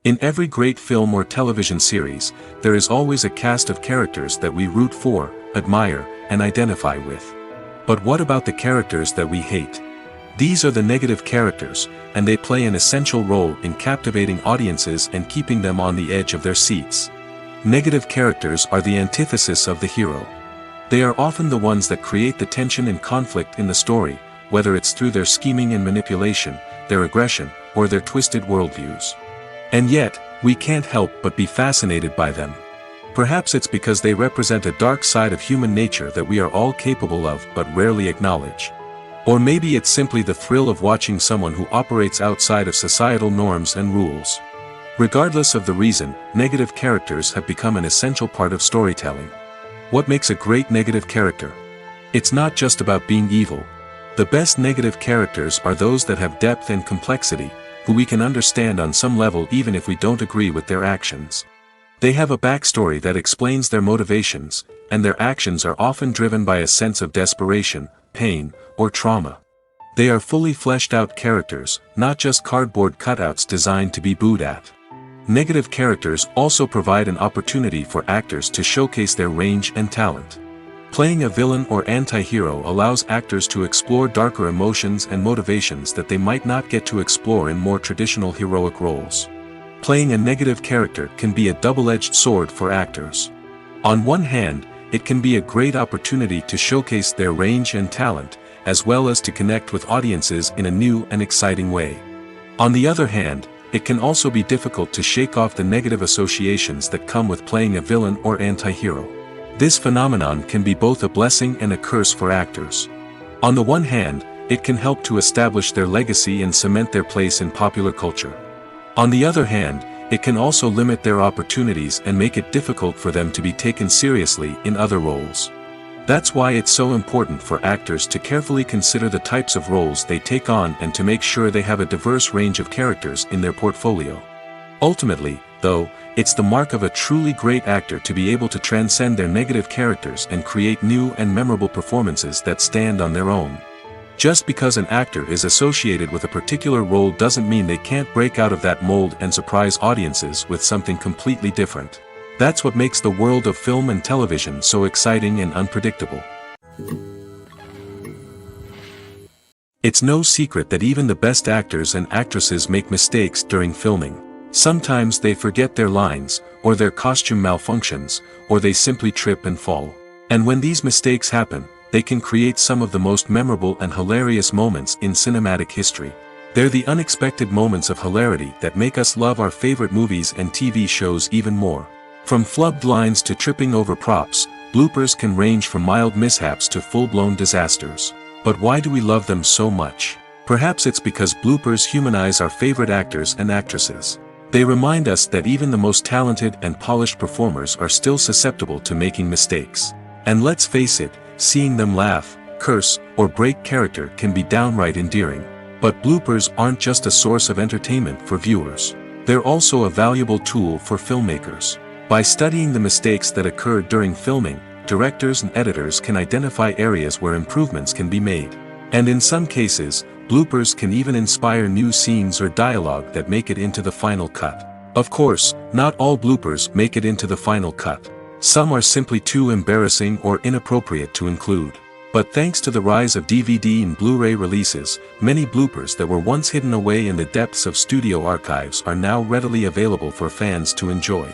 In every great film or television series, there is always a cast of characters that we root for, admire, and identify with. But what about the characters that we hate? These are the negative characters, and they play an essential role in captivating audiences and keeping them on the edge of their seats. Negative characters are the antithesis of the hero. They are often the ones that create the tension and conflict in the story, whether it's through their scheming and manipulation, their aggression, or their twisted worldviews. And yet, we can't help but be fascinated by them. Perhaps it's because they represent a dark side of human nature that we are all capable of but rarely acknowledge. Or maybe it's simply the thrill of watching someone who operates outside of societal norms and rules. Regardless of the reason, negative characters have become an essential part of storytelling. What makes a great negative character? It's not just about being evil. The best negative characters are those that have depth and complexity, who we can understand on some level even if we don't agree with their actions. They have a backstory that explains their motivations, and their actions are often driven by a sense of desperation, pain, or trauma. They are fully fleshed out characters, not just cardboard cutouts designed to be booed at. Negative characters also provide an opportunity for actors to showcase their range and talent. Playing a villain or anti-hero allows actors to explore darker emotions and motivations that they might not get to explore in more traditional heroic roles. Playing a negative character can be a double-edged sword for actors. On one hand, it can be a great opportunity to showcase their range and talent, as well as to connect with audiences in a new and exciting way. On the other hand, it can also be difficult to shake off the negative associations that come with playing a villain or anti-hero. This phenomenon can be both a blessing and a curse for actors. On the one hand, it can help to establish their legacy and cement their place in popular culture. On the other hand, it can also limit their opportunities and make it difficult for them to be taken seriously in other roles. That's why it's so important for actors to carefully consider the types of roles they take on and to make sure they have a diverse range of characters in their portfolio. Ultimately, though, it's the mark of a truly great actor to be able to transcend their negative characters and create new and memorable performances that stand on their own. Just because an actor is associated with a particular role doesn't mean they can't break out of that mold and surprise audiences with something completely different. That's what makes the world of film and television so exciting and unpredictable. It's no secret that even the best actors and actresses make mistakes during filming. Sometimes they forget their lines, or their costume malfunctions, or they simply trip and fall. And when these mistakes happen, they can create some of the most memorable and hilarious moments in cinematic history. They're the unexpected moments of hilarity that make us love our favorite movies and TV shows even more. From flubbed lines to tripping over props, bloopers can range from mild mishaps to full-blown disasters. But why do we love them so much? Perhaps it's because bloopers humanize our favorite actors and actresses. They remind us that even the most talented and polished performers are still susceptible to making mistakes. And let's face it, seeing them laugh, curse, or break character can be downright endearing. But bloopers aren't just a source of entertainment for viewers. They're also a valuable tool for filmmakers. By studying the mistakes that occurred during filming, directors and editors can identify areas where improvements can be made. And in some cases, bloopers can even inspire new scenes or dialogue that make it into the final cut. Of course, not all bloopers make it into the final cut. Some are simply too embarrassing or inappropriate to include. But thanks to the rise of DVD and Blu-ray releases, many bloopers that were once hidden away in the depths of studio archives are now readily available for fans to enjoy.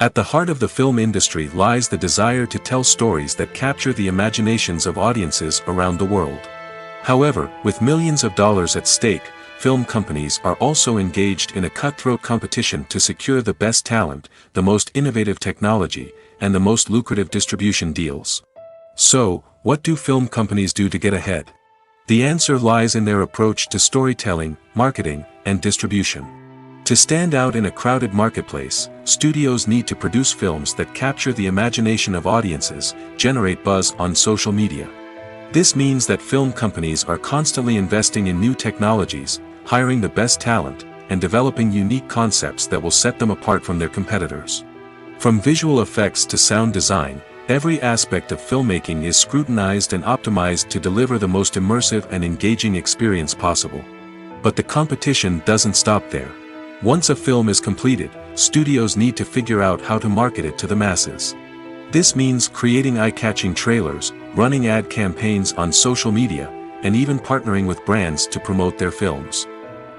At the heart of the film industry lies the desire to tell stories that capture the imaginations of audiences around the world. However, with millions of dollars at stake, film companies are also engaged in a cutthroat competition to secure the best talent, the most innovative technology, and the most lucrative distribution deals. So, what do film companies do to get ahead? The answer lies in their approach to storytelling, marketing, and distribution. To stand out in a crowded marketplace, studios need to produce films that capture the imagination of audiences, generate buzz on social media. This means that film companies are constantly investing in new technologies, hiring the best talent, and developing unique concepts that will set them apart from their competitors. From visual effects to sound design, every aspect of filmmaking is scrutinized and optimized to deliver the most immersive and engaging experience possible. But the competition doesn't stop there. Once a film is completed, studios need to figure out how to market it to the masses. This means creating eye-catching trailers, running ad campaigns on social media, and even partnering with brands to promote their films.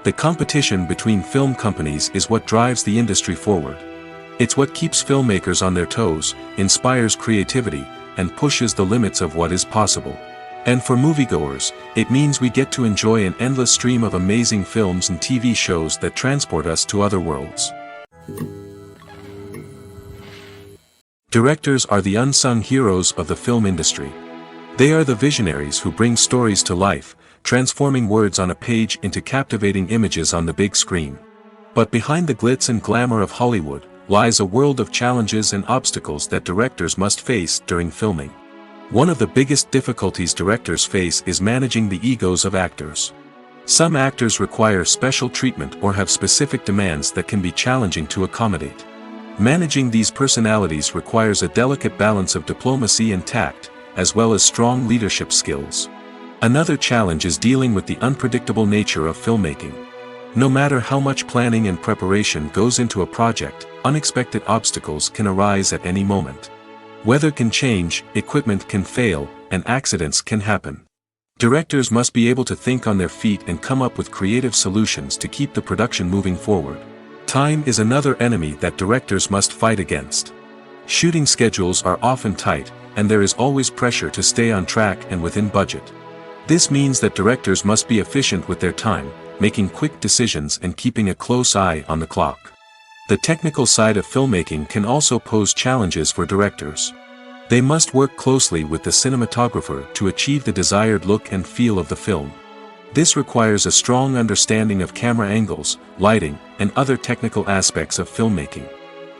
The competition between film companies is what drives the industry forward. It's what keeps filmmakers on their toes, inspires creativity, and pushes the limits of what is possible. And for moviegoers, it means we get to enjoy an endless stream of amazing films and TV shows that transport us to other worlds. Directors are the unsung heroes of the film industry. They are the visionaries who bring stories to life, transforming words on a page into captivating images on the big screen. But behind the glitz and glamour of Hollywood lies a world of challenges and obstacles that directors must face during filming. One of the biggest difficulties directors face is managing the egos of actors. Some actors require special treatment or have specific demands that can be challenging to accommodate. Managing these personalities requires a delicate balance of diplomacy and tact, as well as strong leadership skills. Another challenge is dealing with the unpredictable nature of filmmaking. No matter how much planning and preparation goes into a project, unexpected obstacles can arise at any moment. Weather can change, equipment can fail, and accidents can happen. Directors must be able to think on their feet and come up with creative solutions to keep the production moving forward. Time is another enemy that directors must fight against. Shooting schedules are often tight, and there is always pressure to stay on track and within budget. This means that directors must be efficient with their time, making quick decisions and keeping a close eye on the clock. The technical side of filmmaking can also pose challenges for directors. They must work closely with the cinematographer to achieve the desired look and feel of the film. This requires a strong understanding of camera angles, lighting, and other technical aspects of filmmaking.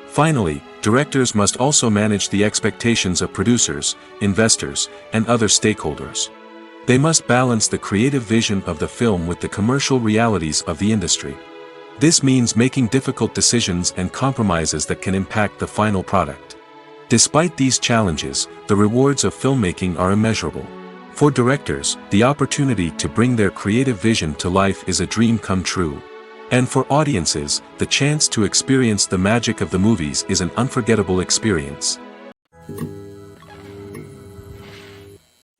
Finally, directors must also manage the expectations of producers, investors, and other stakeholders. They must balance the creative vision of the film with the commercial realities of the industry. This means making difficult decisions and compromises that can impact the final product. Despite these challenges, the rewards of filmmaking are immeasurable. For directors, the opportunity to bring their creative vision to life is a dream come true. And for audiences, the chance to experience the magic of the movies is an unforgettable experience.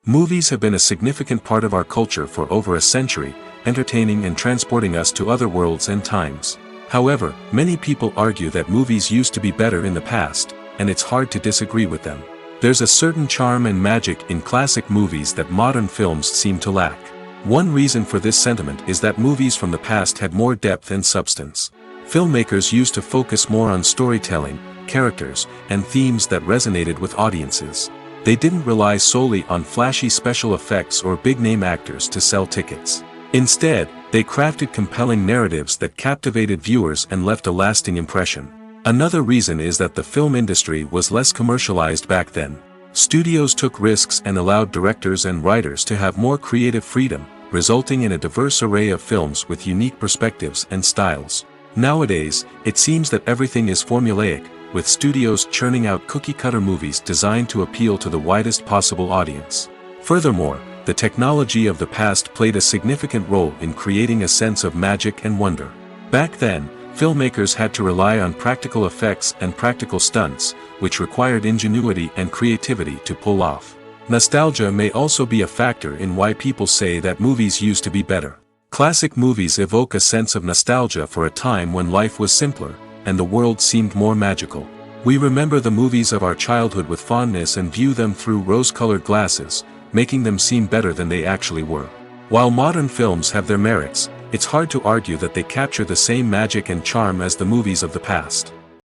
Movies have been a significant part of our culture for over a century, entertaining and transporting us to other worlds and times. However, many people argue that movies used to be better in the past, and it's hard to disagree with them. There's a certain charm and magic in classic movies that modern films seem to lack. One reason for this sentiment is that movies from the past had more depth and substance. Filmmakers used to focus more on storytelling, characters, and themes that resonated with audiences. They didn't rely solely on flashy special effects or big-name actors to sell tickets. Instead, they crafted compelling narratives that captivated viewers and left a lasting impression. Another reason is that the film industry was less commercialized back then. Studios took risks and allowed directors and writers to have more creative freedom, resulting in a diverse array of films with unique perspectives and styles. Nowadays, it seems that everything is formulaic, with studios churning out cookie-cutter movies designed to appeal to the widest possible audience. Furthermore, the technology of the past played a significant role in creating a sense of magic and wonder. Back then, filmmakers had to rely on practical effects and practical stunts, which required ingenuity and creativity to pull off. Nostalgia may also be a factor in why people say that movies used to be better. Classic movies evoke a sense of nostalgia for a time when life was simpler, and the world seemed more magical. We remember the movies of our childhood with fondness and view them through rose-colored glasses, making them seem better than they actually were. While modern films have their merits, it's hard to argue that they capture the same magic and charm as the movies of the past.